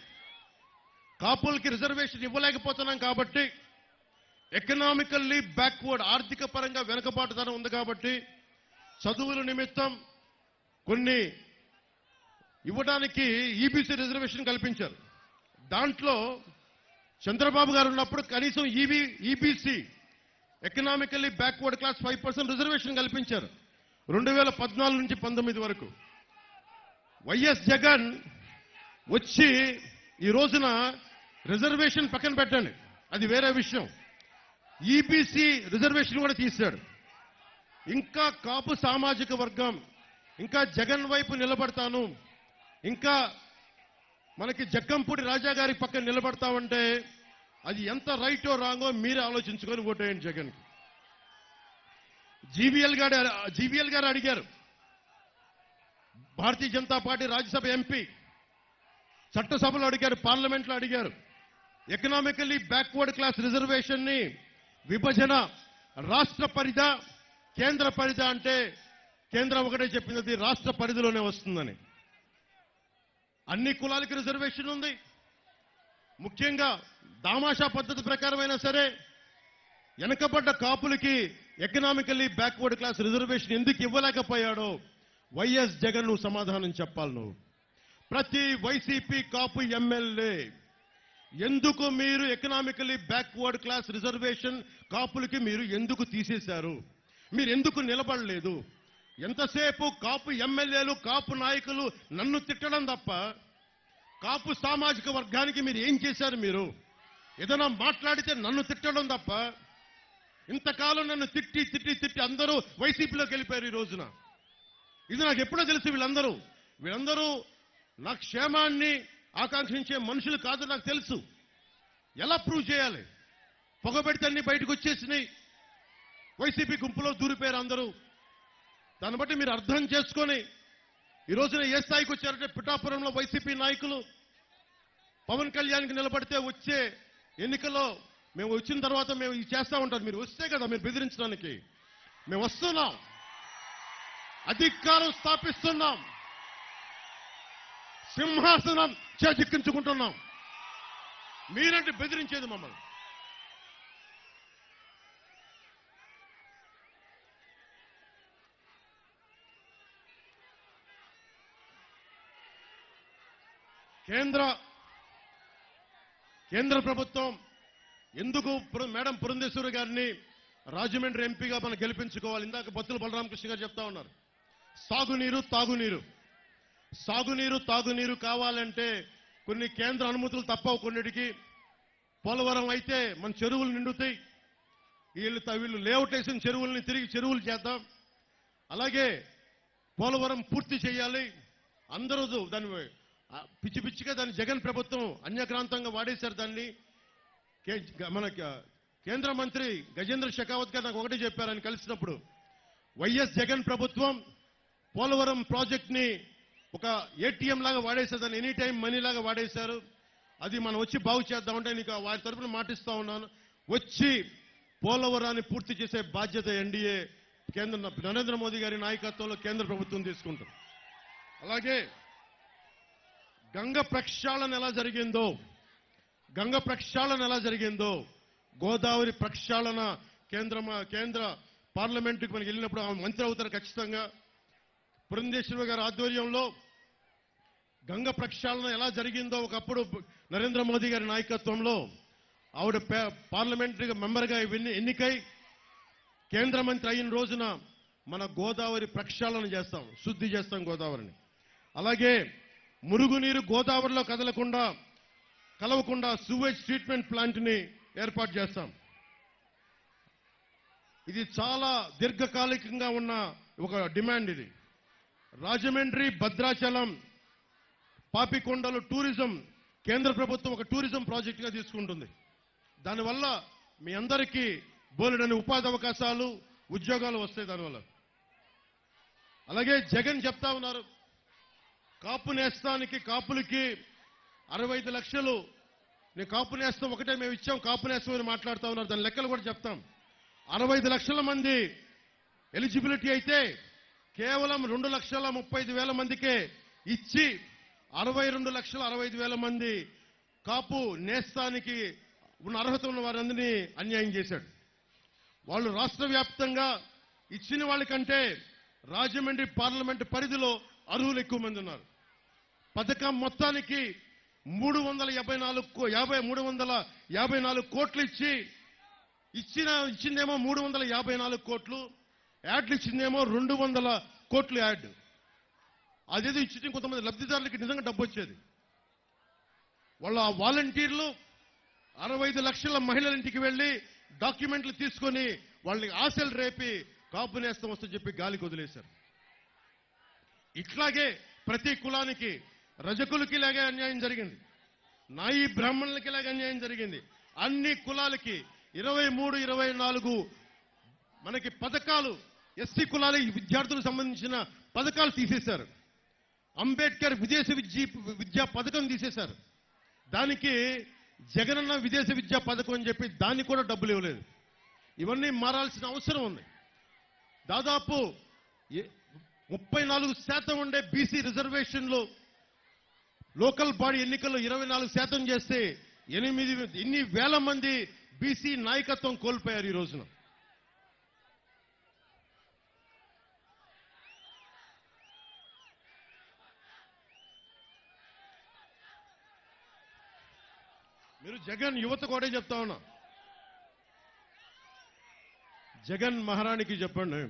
కాపులకి రిజర్వేషన్ ఇవ్వలేకపోతున్నాం కాబట్టి, ఎకనామికల్లీ బ్యాక్వర్డ్, ఆర్థిక పరంగా వెనుకబాటుతనం ఉంది కాబట్టి చదువుల నిమిత్తం కొన్ని ఇవ్వడానికి ఈబీసీ రిజర్వేషన్ కల్పించారు. దాంట్లో చంద్రబాబు గారు ఉన్నప్పుడు కనీసం EBC economically backward class 5% reservation కల్పించారు 2014 నుంచి 19 వరకు. వైఎస్ జగన్ వచ్చి ఈ రోజున రిజర్వేషన్ పక్కన పెట్టండి, అది వేరే విషయం, ఈబీసీ రిజర్వేషన్ కూడా తీశాడు. ఇంకా కాపు సామాజిక వర్గం ఇంకా జగన్ వైపు నిలబడతాను, ఇంకా మనకి జక్కంపూడి రాజా గారి పక్కన నిలబడతామంటే అది ఎంత రైటో రాంగో మీరే ఆలోచించుకొని ఓటేయండి జగన్కి. జీవీఎల్ గారు అడిగారు, భారతీయ జనతా పార్టీ రాజ్యసభ ఎంపీ, చట్టసభలో అడిగారు, పార్లమెంట్లో అడిగారు, ఎకనామికల్లీ బ్యాక్వర్డ్ క్లాస్ రిజర్వేషన్ ని విభజన రాష్ట్ర పరిధా కేంద్ర పరిధా అంటే కేంద్రం ఒకటే చెప్పింది రాష్ట్ర పరిధిలోనే వస్తుందని. అన్ని కులాలకి రిజర్వేషన్ ఉంది. ముఖ్యంగా దామాషా పద్ధతి ప్రకారమైనా సరే వెనకబడ్డ కాపులకి ఎకనామికల్లీ బ్యాక్వర్డ్ క్లాస్ రిజర్వేషన్ ఎందుకు ఇవ్వలేకపోయాడో వైఎస్ జగన్ నువ్వు సమాధానం చెప్పాలి. నువ్వు ప్రతి వైసీపీ కాపు ఎమ్మెల్యే ఎందుకు మీరు ఎకనామికల్లీ బ్యాక్వర్డ్ క్లాస్ రిజర్వేషన్ కాపులకి మీరు ఎందుకు తీసేశారు, మీరు ఎందుకు నిలబడలేదు? ఎంతసేపు కాపు ఎమ్మెల్యేలు కాపు నాయకులు నన్ను తిట్టడం తప్ప కాపు సామాజిక వర్గానికి మీరు ఏం చేశారు? మీరు ఏదైనా మాట్లాడితే నన్ను తిట్టడం తప్ప, ఇంతకాలం నన్ను తిట్టి తిట్టి తిట్టి అందరూ వైసీపీలోకి వెళ్ళిపోయారు ఈ రోజున. ఇది నాకు ఎప్పుడో తెలుసు. వీళ్ళందరూ నా క్షేమాన్ని ఆకాంక్షించే మనుషులు కాదు నాకు తెలుసు. ఎలా ప్రూవ్ చేయాలి? పొగబెడితే అన్ని బయటకు వచ్చేసినాయి. వైసీపీ గుంపులో దూరిపోయారు అందరూ. దాన్ని బట్టి మీరు అర్థం చేసుకొని ఈ రోజున ఏ స్థాయికి వచ్చారంటే, పిఠాపురంలో వైసీపీ నాయకులు పవన్ కళ్యాణ్కి నిలబడితే వచ్చే ఎన్నికల్లో మేము వచ్చిన తర్వాత మేము ఇది చేస్తా ఉంటారు. మీరు వస్తే కదా మీరు బెదిరించడానికి. మేము వస్తున్నాం, అధికారం స్థాపిస్తున్నాం, సింహాసనం చేజిక్కించుకుంటున్నాం. మీరంటే బెదిరించేది మమ్మల్ని. కేంద్ర ప్రభుత్వం ఎందుకు మేడం పురంధేశ్వరి గారిని రాజమండ్రి ఎంపీగా మనం గెలిపించుకోవాలి? ఇందాక బత్తుల బలరామకృష్ణ గారు చెప్తా ఉన్నారు. సాగునీరు తాగునీరు కావాలంటే కొన్ని కేంద్ర అనుమతులు తప్పవు. కొన్నిటికి పోలవరం అయితే మన చెరువులు నిండుతాయి. వీళ్ళు లేఅవుట్ వేసిన చెరువుల్ని తిరిగి చెరువులు చేద్దాం. అలాగే పోలవరం పూర్తి చేయాలి. అందరూ దాన్ని పిచ్చి పిచ్చిగా దాన్ని జగన్ ప్రభుత్వం అన్యక్రాంతంగా వాడేశారు. దాన్ని మన కేంద్ర మంత్రి గజేంద్ర షెకావత్ గారు నాకు ఒకటే చెప్పారు ఆయన కలిసినప్పుడు, వైఎస్ జగన్ ప్రభుత్వం పోలవరం ప్రాజెక్ట్ ని ఒక ఏటీఎం లాగా వాడేశారు, దాన్ని ఎనీ టైం మనీ లాగా వాడేశారు. అది మనం వచ్చి బాగు చేద్దామంటే నీకు వారి తరఫున మాటిస్తా ఉన్నాను, వచ్చి పోలవరాన్ని పూర్తి చేసే బాధ్యత ఎన్డీఏ నరేంద్ర మోదీ గారి నాయకత్వంలో కేంద్ర ప్రభుత్వం తీసుకుంటుంది. అలాగే గంగ ప్రక్షాళన ఎలా జరిగిందో గోదావరి ప్రక్షాళన కేంద్ర పార్లమెంటుకి మనకి వెళ్ళినప్పుడు మంత్రి అవుతారు ఖచ్చితంగా. పురంధేశ్వరి గారి ఆధ్వర్యంలో గంగ ప్రక్షాళన ఎలా జరిగిందో ఒకప్పుడు నరేంద్ర మోదీ గారి నాయకత్వంలో ఆవిడ పార్లమెంటరీ మెంబర్గా ఎన్నికై కేంద్ర మంత్రి అయిన రోజున మన గోదావరి ప్రక్షాళన చేస్తాం, శుద్ధి చేస్తాం గోదావరిని. అలాగే మురుగునీరు గోదావరిలో కలవకుండా సూవేజ్ ట్రీట్మెంట్ ప్లాంట్ ని ఏర్పాటు చేస్తాం. ఇది చాలా దీర్ఘకాలికంగా ఉన్న ఒక డిమాండ్. ఇది రాజమండ్రి, భద్రాచలం, పాపికొండలు టూరిజం కేంద్ర ప్రభుత్వం ఒక టూరిజం ప్రాజెక్టుగా తీసుకుంటుంది. దానివల్ల మీ అందరికీ బోలెడని ఉపాధి అవకాశాలు, ఉద్యోగాలు వస్తాయి దానివల్ల. అలాగే జగన్ చెప్తా ఉన్నారు, కాపు నేస్తానికి కాపులకి 65 లక్షలు నేను కాపు నేస్తం ఒకటే మేము ఇచ్చాం, కాపు నేస్తం అని మాట్లాడుతూ ఉన్నారు. దాని లెక్కలు కూడా చెప్తాం. 65 లక్షల మంది ఎలిజిబిలిటీ అయితే కేవలం 2,35,000 మందికే ఇచ్చి 62,65,000 మంది కాపు నేస్తానికి ఉన్న అర్హత ఉన్న వారందరినీ అన్యాయం చేశాడు. వాళ్ళు రాష్ట్ర వ్యాప్తంగా ఇచ్చిన వాళ్ళకంటే రాజమండ్రి పార్లమెంటు పరిధిలో అర్హులు ఎక్కువ మంది ఉన్నారు. పథకం మొత్తానికి 354 కోట్లు ఇచ్చిందేమో 354 కోట్లు, యాడ్లు ఇచ్చిందేమో 200 కోట్లు యాడ్. అదేదో ఇచ్చి కొంతమంది లబ్ధిదారులకి నిజంగా డబ్బు వచ్చేది. వాళ్ళ వాలంటీర్లు 65 లక్షల మహిళల ఇంటికి వెళ్లి డాక్యుమెంట్లు తీసుకొని వాళ్ళని ఆశలు రేపి కాపు నేస్తం వస్తుందని చెప్పి గాలికి వదిలేశారు. ఇట్లాగే ప్రతి కులానికి, రజకులకి ఇలాగే అన్యాయం జరిగింది, నాయి బ్రాహ్మణులకి ఇలాగే అన్యాయం జరిగింది. అన్ని కులాలకి 23, 24 మనకి పథకాలు, ఎస్సీ కులాల విద్యార్థులకు సంబంధించిన పథకాలు తీసేశారు. అంబేద్కర్ విదేశీ విద్యా పథకం తీసేశారు. దానికి జగనన్న విదేశ విద్యా పథకం అని చెప్పి దానికి కూడా డబ్బులు ఇవ్వలేదు. ఇవన్నీ మారాల్సిన అవసరం ఉంది. దాదాపు 34% ఉండే బీసీ రిజర్వేషన్లు లోకల్ బాడీ ఎన్నికల్లో 24% చేస్తే ఇన్ని వేల మంది బీసీ నాయకత్వం కోల్పోయారు ఈ రోజున. మీరు జగన్ యువత కూడా చెప్తా ఉన్నా, జగన్ మహారాణికి చెప్పండి.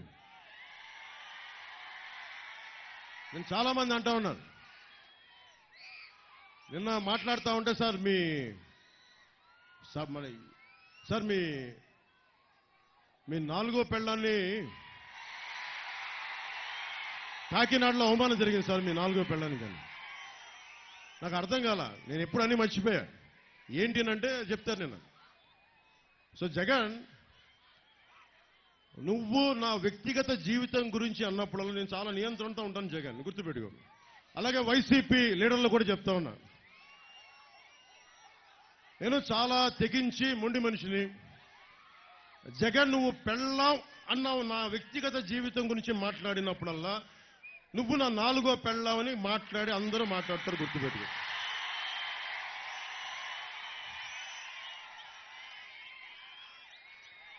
నేను చాలా మంది అంటా ఉన్నారు, నిన్న మాట్లాడుతూ ఉంటే సార్ మీ 4వ పెళ్ళాన్ని కాకినాడలో అవమానం జరిగింది సార్, మీ 4వ పెళ్ళాన్ని. కానీ నాకు అర్థం కాల, నేను ఎప్పుడు అన్నీ మర్చిపోయా. ఏంటి అంటే చెప్తారు, సో జగన్, నువ్వు నా వ్యక్తిగత జీవితం గురించి అన్నప్పుడల్లా నేను చాలా నియంత్రణతో ఉంటాను జగన్, గుర్తుపెట్టుకో. అలాగే వైసీపీ లీడర్లు కూడా చెప్తా ఉన్నా, నేను చాలా తెగించి మొండి మనిషిని. జగన్, నువ్వు పెళ్ళాం అన్నావు నా వ్యక్తిగత జీవితం గురించి మాట్లాడినప్పుడల్లా నువ్వు నా 4వ పెళ్ళామని మాట్లాడి అందరూ మాట్లాడతారు, గుర్తుపెట్టుకో.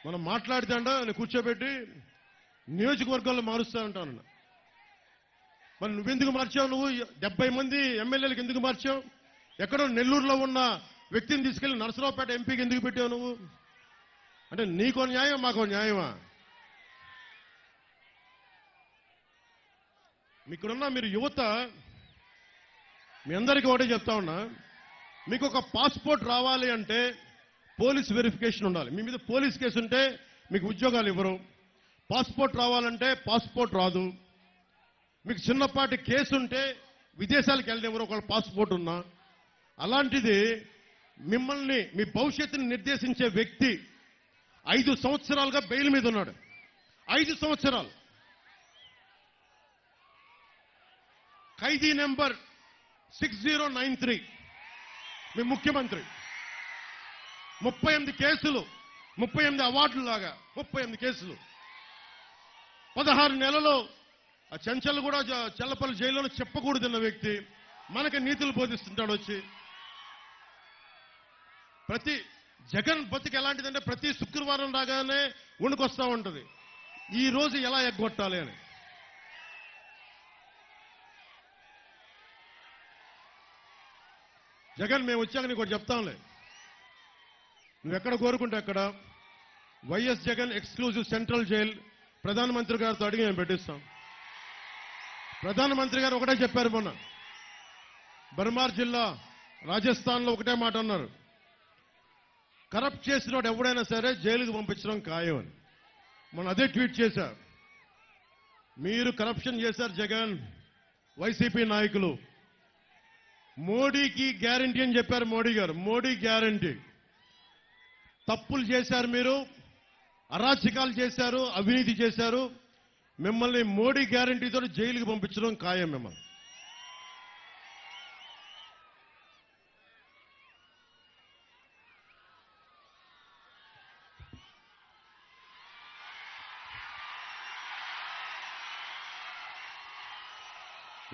మనం మాట్లాడితే అంట నేను కూర్చోబెట్టి నియోజకవర్గాల్లో మారుస్తా ఉంటాను. మరి నువ్వెందుకు మార్చావు? నువ్వు 70 మంది ఎమ్మెల్యేలకు ఎందుకు మార్చావు? ఎక్కడో నెల్లూరులో ఉన్న వ్యక్తిని తీసుకెళ్లి నరసరావుపేట ఎంపీకి ఎందుకు పెట్టావు నువ్వు? అంటే నీకో న్యాయం, మాకో న్యాయమా? మీకున్న మీరు యువత, మీ అందరికీ ఒకటే చెప్తా ఉన్నా, మీకు ఒక పాస్పోర్ట్ రావాలి అంటే పోలీస్ వెరిఫికేషన్ ఉండాలి. మీ మీద పోలీస్ కేసు ఉంటే మీకు ఉద్యోగాలు ఇవ్వరు. పాస్పోర్ట్ రావాలంటే పాస్పోర్ట్ రాదు. మీకు చిన్నపాటి కేసు ఉంటే విదేశాలకు వెళ్ళనివ్వరు ఒకవేళ పాస్పోర్ట్ ఉన్నా. అలాంటిది మిమ్మల్ని, మీ భవిష్యత్తుని నిర్దేశించే వ్యక్తి 5 సంవత్సరాలుగా బెయిల్ మీద ఉన్నాడు. 5 సంవత్సరాలు. ఖైదీ నెంబర్ 6093 మీ ముఖ్యమంత్రి. 38 కేసులు, 38 అవార్డులు లాగా 38 కేసులు. 16 నెలలు ఆ చెంచల్ కూడా చెల్లపల్లి జైల్లో చెప్పకూడదన్న వ్యక్తి మనకి నీతులు బోధిస్తుంటాడు వచ్చి. ప్రతి జగన్ బతికి ఎలాంటిదంటే ప్రతి శుక్రవారం రాగానే వణుకొస్తా ఉంటది, ఈ రోజు ఎలా ఎగ్గొట్టాలి అని. జగన్, మేము వచ్చాక నీకు ఒకటి చెప్తాంలే, నువ్వెక్కడ కోరుకుంటే అక్కడ YS Jagan exclusive central jail ప్రధానమంత్రి గారితో అడిగి మేము పెట్టిస్తాం. ప్రధానమంత్రి గారు ఒకటే చెప్పారు మొన్న, బర్మార్ జిల్లా రాజస్థాన్లో ఒకటే మాట అన్నారు, కరప్ట్ చేసినోడు ఎవడైనా సరే జైలుకు పంపించడం ఖాయం అని. మొన్న అదే ట్వీట్ చేశారు. మీరు కరప్షన్ చేశారు జగన్, వైసీపీ నాయకులు. మోడీకి గ్యారంటీ అని చెప్పారు మోడీ గారు. మోడీ గ్యారంటీ. తప్పులు చేశారు మీరు, అరాచకాలు చేశారు, అవినీతి చేశారు. మిమ్మల్ని మోడీ గ్యారంటీతో జైలుకి పంపించడం ఖాయం మిమ్మల్ని.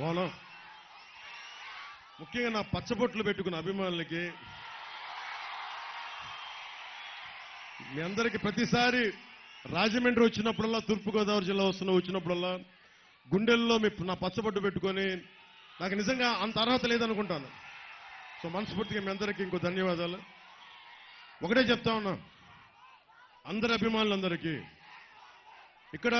అవునా? ముఖ్యంగా నా పచ్చబొట్లు పెట్టుకున్న అభిమానులకి, మీ అందరికీ ప్రతిసారి రాజమండ్రి వచ్చినప్పుడల్లా, తూర్పుగోదావరి జిల్లా వచ్చినప్పుడల్లా గుండెల్లో నా పచ్చబొట్టు పెట్టుకొని, నాకు నిజంగా అంత అర్హత లేదనుకుంటాను. సో మనస్ఫూర్తిగా మీ అందరికీ ఇంకో ధన్యవాదాలు. ఒకటే చెప్తా ఉన్నా అందరి అభిమానులందరికీ, ఇక్కడ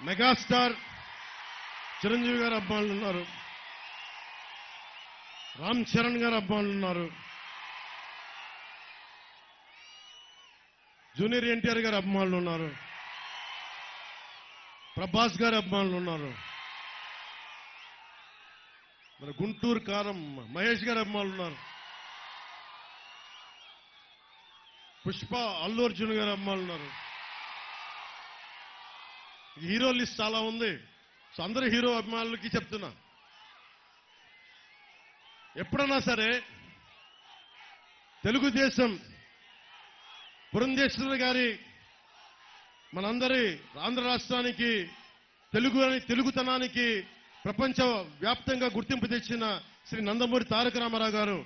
మెగాస్టార్ చిరంజీవి గారు అభిమానులు ఉన్నారు, రామ్ చరణ్ గారు అభిమానులు ఉన్నారు, జూనియర్ ఎన్టీఆర్ గారు అభిమానులు ఉన్నారు, ప్రభాస్ గారి అభిమానులు ఉన్నారు, మన గుంటూరు కారం మహేష్ గారి అభిమానులు ఉన్నారు, పుష్ప అల్లు అర్జున్ గారి అభిమానులు ఉన్నారు. హీరో లిస్ట్ చాలా ఉంది. సో అందరూ హీరో అభిమానులకి చెప్తున్నా, ఎప్పుడన్నా సరే తెలుగుదేశం పురంధేశ్వరి గారి, మనందరి ఆంధ్ర రాష్ట్రానికి తెలుగుతనానికి ప్రపంచ వ్యాప్తంగా గుర్తింపు తెచ్చిన శ్రీ నందమూరి తారక రామారావు గారు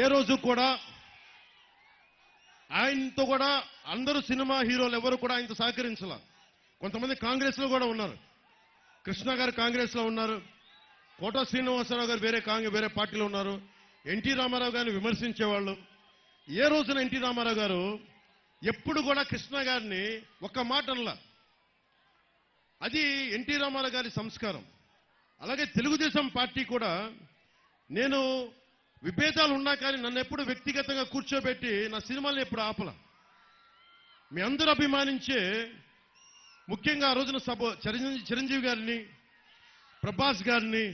ఏ రోజు కూడా, ఆయనతో కూడా అందరూ సినిమా హీరోలు ఎవరు కూడా ఆయనతో సహకరించాల. కొంతమంది కాంగ్రెస్ లో కూడా ఉన్నారు. కృష్ణ గారు కాంగ్రెస్ లో ఉన్నారు, కోట శ్రీనివాసరావు గారు వేరే పార్టీలో ఉన్నారు. ఎన్టీ రామారావు గారిని విమర్శించేవాళ్ళు. ఏ రోజున ఎన్టీ రామారావు గారు ఎప్పుడు కూడా కృష్ణ గారిని ఒక్క మాట అనలా. అది ఎన్టీ రామారావు గారి సంస్కారం. అలాగే తెలుగుదేశం పార్టీ కూడా, నేను విభేదాలు ఉన్నా కానీ నన్ను ఎప్పుడు వ్యక్తిగతంగా కూర్చోబెట్టి నా సినిమాలను ఎప్పుడు ఆపల. మీ అందరూ అభిమానించే, ముఖ్యంగా ఆ రోజున చిరంజీవి గారిని, ప్రభాస్ గారిని,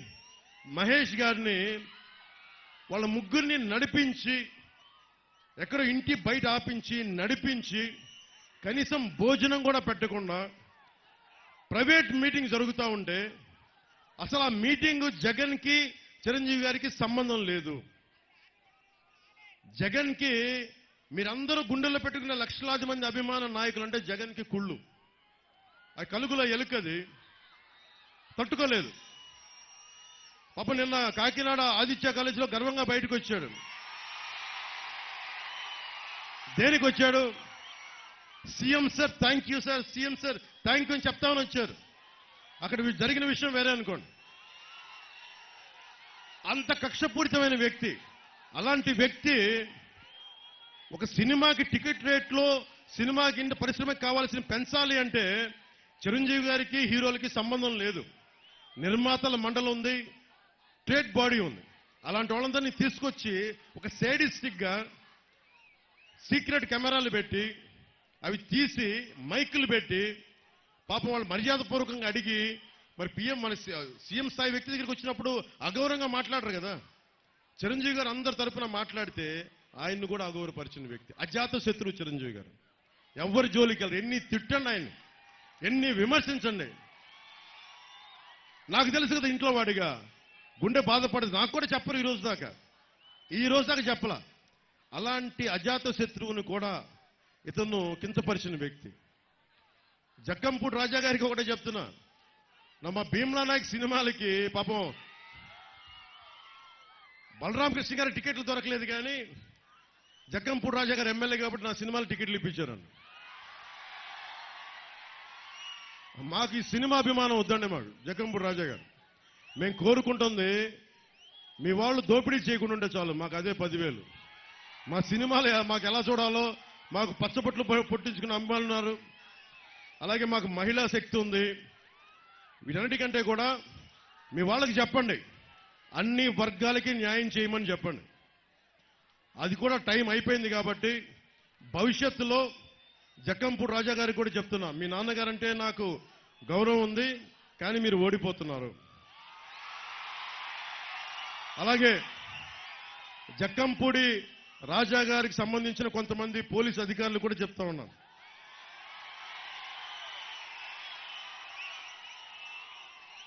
మహేష్ గారిని వాళ్ళ ముగ్గురిని నడిపించి, ఎక్కడో ఇంటి బయట ఆపించి నడిపించి, కనీసం భోజనం కూడా పెట్టకుండా ప్రైవేట్ మీటింగ్ జరుగుతూ ఉంటే, అసలు ఆ మీటింగ్ జగన్కి చిరంజీవి గారికి సంబంధం లేదు. జగన్కి మీరందరూ గుండెల్లో పెట్టుకున్న లక్షలాది మంది అభిమాన నాయకులు అంటే జగన్కి కుళ్ళు. ఆ కలుగులో ఎలుకది తట్టుకోలేదు. పాప నిన్న కాకినాడ ఆదిత్య కాలేజీలో గర్వంగా బయటకు వచ్చాడు. దేనికి వచ్చాడు? CM sir thank you sir, CM sir thank you అని చెప్తామని వచ్చారు. అక్కడ జరిగిన విషయం వేరే అనుకోండి. అంత కక్షపూరితమైన వ్యక్తి. అలాంటి వ్యక్తి ఒక సినిమాకి టికెట్ రేట్లో సినిమాకి పరిశ్రమకి కావాల్సిన పెంచాలి అంటే చిరంజీవి గారికి హీరోలకి సంబంధం లేదు. నిర్మాతల మండలి ఉంది, ట్రేడ్ బాడీ ఉంది. అలాంటి వాళ్ళందరినీ తీసుకొచ్చి ఒక సేడిస్టిక్ గా సీక్రెట్ కెమెరాలు పెట్టి అవి తీసి మైకులు పెట్టి పాపం వాళ్ళు మర్యాదపూర్వకంగా అడిగి, మరి మన సీఎం స్థాయి వ్యక్తి దగ్గరికి వచ్చినప్పుడు అగౌరవంగా మాట్లాడరు కదా. చిరంజీవి గారు అందరి తరఫున మాట్లాడితే ఆయన్ని కూడా అగౌరవపరిచిన వ్యక్తి. అజాత శత్రువు చిరంజీవి గారు. ఎవరి జోలికి వెళ్ళరు. ఎన్ని తిట్టండి, ఆయన్ని ఎన్ని విమర్శించండి. నాకు తెలుసు కదా ఇంట్లో వాడిగా గుండె బాధపడదు. నాకు కూడా చెప్పరు ఈ రోజు దాకా చెప్పలా. అలాంటి అజాత శత్రువుని కూడా ఇతను కించపరిచిన వ్యక్తి. జక్కంపూడి రాజా గారికి ఒకటే చెప్తున్నా, మా భీమ్లా నాయక్ సినిమాలకి పాపం బలరామకృష్ణ గారి టికెట్లు దొరకలేదు, కానీ జక్కంపూడి రాజా గారు ఎమ్మెల్యే కాబట్టి నా సినిమాలు టికెట్లు ఇప్పించారు. మాకు ఈ సినిమా అభిమానం వద్దండి. మాకు జక్కంపూడి రాజా గారు మేము కోరుకుంటుంది, మీ వాళ్ళు దోపిడీ చేయకుండా ఉంటే చాలు, మాకు అదే 10,000. మా సినిమాలు మాకు ఎలా చూడాలో, మాకు పచ్చబొట్లు పొట్టించుకున్న అమ్మాయిలు ఉన్నారు, అలాగే మాకు మహిళా శక్తి ఉంది. వీటన్నిటికంటే కూడా మీ వాళ్ళకి చెప్పండి, అన్ని వర్గాలకి న్యాయం చేయమని చెప్పండి. అది కూడా టైం అయిపోయింది కాబట్టి భవిష్యత్తులో జక్కంపూడి రాజా గారికి కూడా చెప్తున్నా, మీ నాన్నగారంటే నాకు గౌరవం ఉంది, కానీ మీరు ఓడిపోతున్నారు. అలాగే జక్కంపూడి రాజా గారికి సంబంధించిన కొంతమంది పోలీస్ అధికారులు కూడా చెప్తా ఉన్నాను,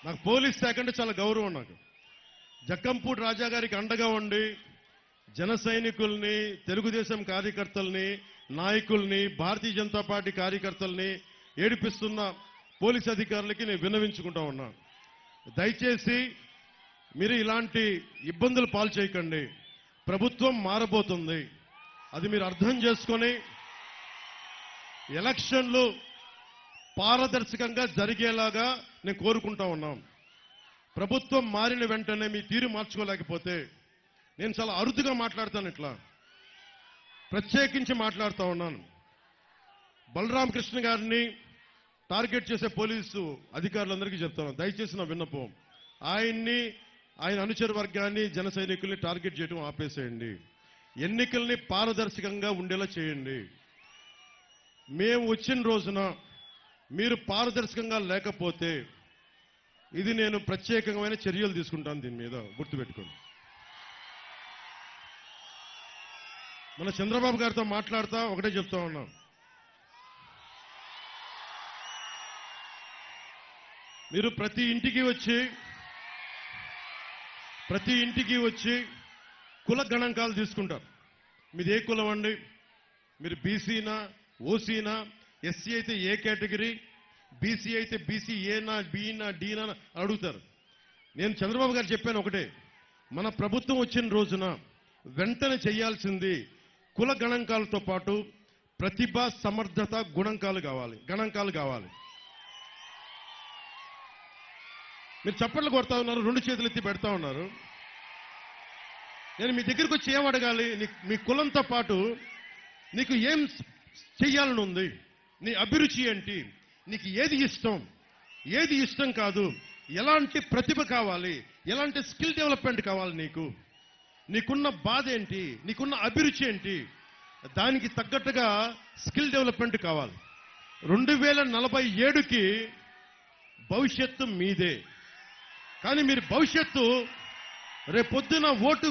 నాకు పోలీస్ శాఖ అంటే చాలా గౌరవం. నాకు జక్కంపూడి రాజా గారికి అండగా ఉండి జన సైనికుల్ని, తెలుగుదేశం కార్యకర్తల్ని, నాయకుల్ని, భారతీయ జనతా పార్టీ కార్యకర్తల్ని ఏడిపిస్తున్న పోలీస్ అధికారులకి నేను విన్నవించుకుంటా ఉన్నా, దయచేసి మీరు ఇలాంటి ఇబ్బందులు పాలు చేయకండి. ప్రభుత్వం మారబోతుంది, అది మీరు అర్థం చేసుకొని ఎలక్షన్లు పారదర్శకంగా జరిగేలాగా నేను కోరుకుంటా ఉన్నాం. ప్రభుత్వం మారిన వెంటనే మీ తీరు మార్చుకోలేకపోతే నేను చాలా అరుదుగా మాట్లాడతాను, ఇట్లా ప్రత్యేకించి మాట్లాడుతూ ఉన్నాను. బలరామకృష్ణ గారిని టార్గెట్ చేసే పోలీసు అధికారులందరికీ చెప్తాను, దయచేసి నా విన్నపం, ఆయన్ని, ఆయన అనుచర వర్గాన్ని, జన సైనికుల్ని టార్గెట్ చేయడం ఆపేసేయండి. ఎన్నికల్ని పారదర్శకంగా ఉండేలా చేయండి. మేము వచ్చిన రోజున మీరు పారదర్శకంగా లేకపోతే ఇది నేను ప్రత్యేకమైన చర్యలు తీసుకుంటాను. దీని మీద గుర్తుపెట్టుకోండి. మన చంద్రబాబు గారితో మాట్లాడుతా ఒకటే చెప్తా ఉన్నాం, మీరు ప్రతి ఇంటికి వచ్చి కుల గణాంకాలు తీసుకుంటారు. మీది ఏ కులం అండి, మీరు బీసీనా, ఓసీనా, ఎస్సీ అయితే ఏ కేటగిరీ, బీసీ అయితే బీసీ ఏనా, బీనా, డీనా అడుగుతారు. నేను చంద్రబాబు గారు చెప్పాను ఒకటే, మన ప్రభుత్వం వచ్చిన రోజున వెంటనే చేయాల్సింది కుల గణాంకాలతో పాటు ప్రతిభ, సమర్థత, గణాంకాలు కావాలి. మీరు చప్పట్లు కొడతా ఉన్నారు, 2 చేతులు ఎత్తి పెడతా ఉన్నారు. నేను మీ దగ్గరికి వచ్చి ఏం అడగాలి? మీ కులంతో పాటు నీకు ఏం చెయ్యాలని ఉంది, నీ అభిరుచి ఏంటి, నీకు ఏది ఇష్టం కాదు, ఎలాంటి ప్రతిభ కావాలి, ఎలాంటి స్కిల్ డెవలప్మెంట్ కావాలి, నీకున్న బాధ ఏంటి, నీకున్న అభిరుచి ఏంటి, దానికి తగ్గట్టుగా స్కిల్ డెవలప్మెంట్ కావాలి. 2047కి భవిష్యత్తు మీదే. కానీ మీరు భవిష్యత్తు రేపొద్దున ఓటు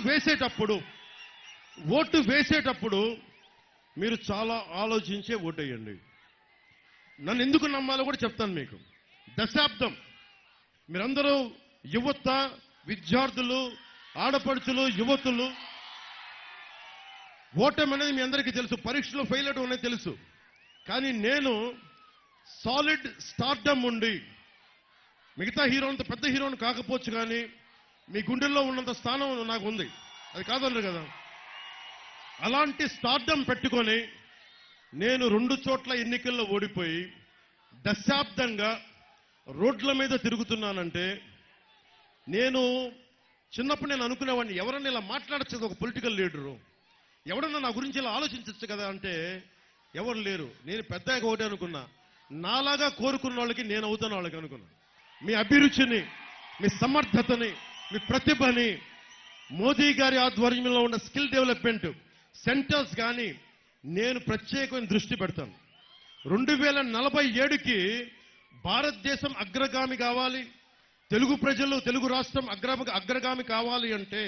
వేసేటప్పుడు మీరు చాలా ఆలోచించే ఓటేయండి. నన్ను ఎందుకు నమ్మాలో కూడా చెప్తాను మీకు. దశాబ్దం మీరందరూ యువత, విద్యార్థులు, ఆడపడుచులు, యువతులు, ఓటమి అనేది మీ అందరికీ తెలుసు. పరీక్షలో ఫెయిల్ అవడం అనేది తెలుసు. కానీ నేను సాలిడ్ స్టార్డమ్ ఉండి, మిగతా హీరోలంత పెద్ద హీరోని కాకపోవచ్చు, కానీ మీ గుండెల్లో ఉన్నంత స్థానం నాకు ఉంది. అది కాదన్నారు కదా. అలాంటి స్టార్డమ్ పెట్టుకొని నేను 2 చోట్ల ఎన్నికల్లో ఓడిపోయి దశాబ్దంగా రోడ్ల మీద తిరుగుతున్నానంటే, నేను చిన్నప్పుడు నేను అనుకునేవాడిని, ఎవరన్నా ఇలా మాట్లాడచ్చు ఒక పొలిటికల్ లీడరు, ఎవరన్నా నా గురించి ఇలా ఆలోచించచ్చు కదా అంటే ఎవరు లేరు. నేను పెద్దగా ఒకటే అనుకున్నా, నాలాగా కోరుకున్న వాళ్ళకి నేను అవుతాను వాళ్ళకి అనుకున్నా. మీ అభిరుచిని, మీ సమర్థతని, మీ ప్రతిభని, మోదీ గారి ఆధ్వర్యంలో ఉన్న స్కిల్ డెవలప్మెంట్ సెంటర్స్ కానీ నేను ప్రత్యేకమైన దృష్టి పెడతాను. 2047కి భారతదేశం అగ్రగామి కావాలి, తెలుగు ప్రజలు, తెలుగు రాష్ట్రం అగ్రగామి కావాలి అంటే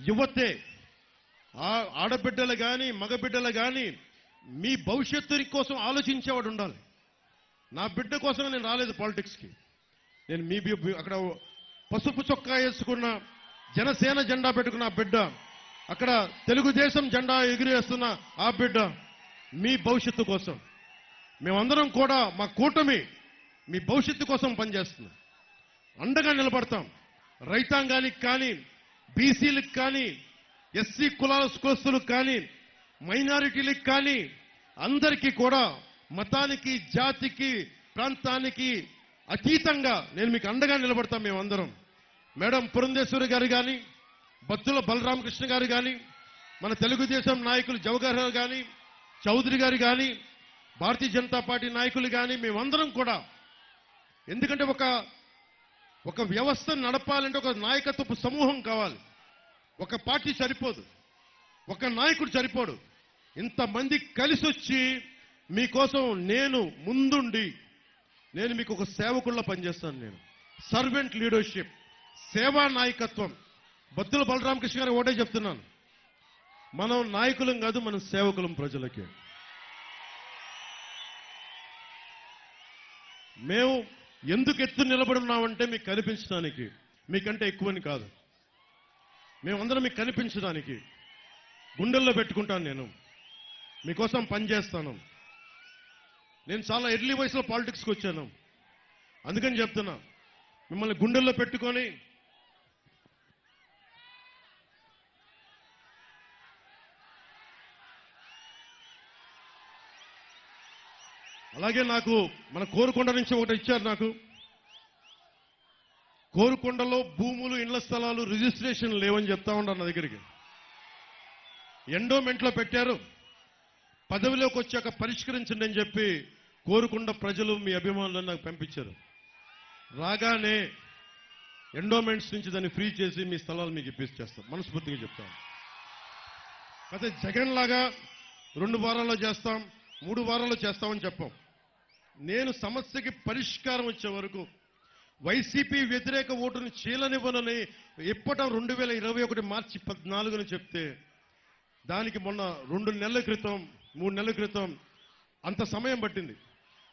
యువతే, ఆడబిడ్డలు కానీ మగబిడ్డలు కానీ మీ భవిష్యత్తు కోసం ఆలోచించేవాడు ఉండాలి. నా బిడ్డ కోసం నేను రాలేదు పాలిటిక్స్కి. నేను అక్కడ పసుపు చొక్కా వేసుకున్న జనసేన జెండా పెట్టుకున్న ఆ బిడ్డ, అక్కడ తెలుగుదేశం జెండా ఎగిరేస్తున్న ఆ బిడ్డ మీ భవిష్యత్తు కోసం. మేమందరం కూడా మా కూటమి మీ భవిష్యత్తు కోసం పనిచేస్తున్నాం. అండగా నిలబడతాం. రైతాంగానికి కానీ, బీసీలకు కానీ, ఎస్సీ కులస్తులకు కానీ, మైనారిటీలకు కానీ అందరికీ కూడా మతానికి, జాతికి, ప్రాంతానికి అతీతంగా నేను మీకు అండగా నిలబడతాం. మేమందరం మేడం పురంధేశ్వరి గారు కానీ, బత్తుల బలరామకృష్ణ గారు కానీ, మన తెలుగుదేశం నాయకులు జవహర్ గారు కానీ, చౌదరి గారు కానీ, భారతీయ జనతా పార్టీ నాయకులు కానీ, మేమందరం కూడా, ఎందుకంటే ఒక వ్యవస్థను నడపాలంటే ఒక నాయకత్వపు సమూహం కావాలి. ఒక పార్టీ సరిపోదు, ఒక నాయకుడు సరిపోడు. ఇంతమంది కలిసి వచ్చి మీకోసం నేను ముందుండి నేను మీకు ఒక సేవకుల్లా పనిచేస్తాను. నేను సర్వెంట్ లీడర్షిప్, సేవా నాయకత్వం. బత్తుల బలరామకృష్ణ గారు ఒకటే చెప్తున్నాను, మనం నాయకులం కాదు, మనం సేవకులం ప్రజలకి. మేము ఎందుకు ఎత్తు నిలబడున్నామంటే మీకు కనిపించడానికి, మీకంటే ఎక్కువని కాదు. మేమందరం మీకు కనిపించడానికి గుండెల్లో పెట్టుకుంటాను. నేను మీకోసం పనిచేస్తాను. నేను చాలా ఎర్లీ వయసులో పాలిటిక్స్కి వచ్చాను. అందుకని చెప్తున్నా, మిమ్మల్ని గుండెల్లో పెట్టుకొని అలాగే నాకు మన కోరుకొండ నుంచి ఒకటి ఇచ్చారు. నాకు కోరుకొండలో భూములు, ఇళ్ల స్థలాలు రిజిస్ట్రేషన్ లేవని చెప్తా ఉన్నారు నా దగ్గరికి. ఎండోమెంట్లో పెట్టారు, పదవిలోకి వచ్చాక పరిష్కరించండి అని చెప్పి కోరుకొండ ప్రజలు, మీ అభిమానులను నాకు పంపించారు. రాగానే ఎండోమెంట్స్ నుంచి దాన్ని ఫ్రీ చేసి మీ స్థలాలు మీకు ఇప్పించేస్తాం, మనస్ఫూర్తిగా చెప్తాం. అయితే జగన్ లాగా 2 వారాల్లో చేస్తాం, 3 వారాల్లో చేస్తామని చెప్పాం. నేను సమస్యకి పరిష్కారం వచ్చే వరకు వైసీపీ వ్యతిరేక ఓటును చీలనివ్వనని ఇప్పటం 2021 మార్చి 14న చెప్తే, దానికి మొన్న 2 నెలల క్రితం, 3 నెలల క్రితం అంత సమయం పట్టింది.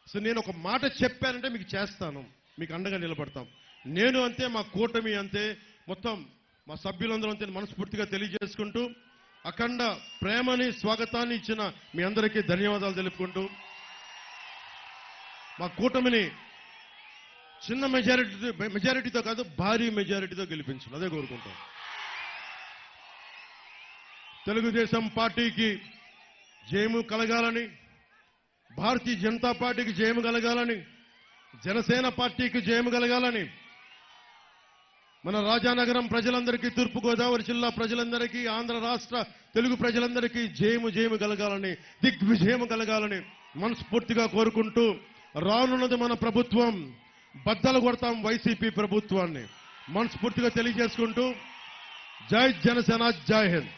సో నేను ఒక మాట చెప్పానంటే మీకు చేస్తాను, మీకు అండగా నిలబడతాం. నేను అంతే, మా కూటమి అంతే, మొత్తం మా సభ్యులందరూ అంతే మనస్ఫూర్తిగా తెలియజేసుకుంటూ, అఖండ ప్రేమని, స్వాగతాన్ని ఇచ్చిన మీ అందరికీ ధన్యవాదాలు తెలుపుకుంటూ, మా కూటమిని చిన్న మెజారిటీతో కాదు, భారీ మెజారిటీతో గెలిపించండి, అదే కోరుకుంటాం. తెలుగుదేశం పార్టీకి జయము కలగాలని, భారతీయ జనతా పార్టీకి జయము కలగాలని, జనసేన పార్టీకి జయము కలగాలని, మన రాజానగరం ప్రజలందరికీ, తూర్పుగోదావరి జిల్లా ప్రజలందరికీ, ఆంధ్ర రాష్ట్ర తెలుగు ప్రజలందరికీ జయము కలగాలని, దిగ్విజయము కలగాలని మనస్ఫూర్తిగా కోరుకుంటూ, రానున్నది మన ప్రభుత్వం, బద్దలు కొడతాం వైసీపీ ప్రభుత్వాన్ని మనస్ఫూర్తిగా తెలియజేసుకుంటూ, జై జనసేన, జై హింద్.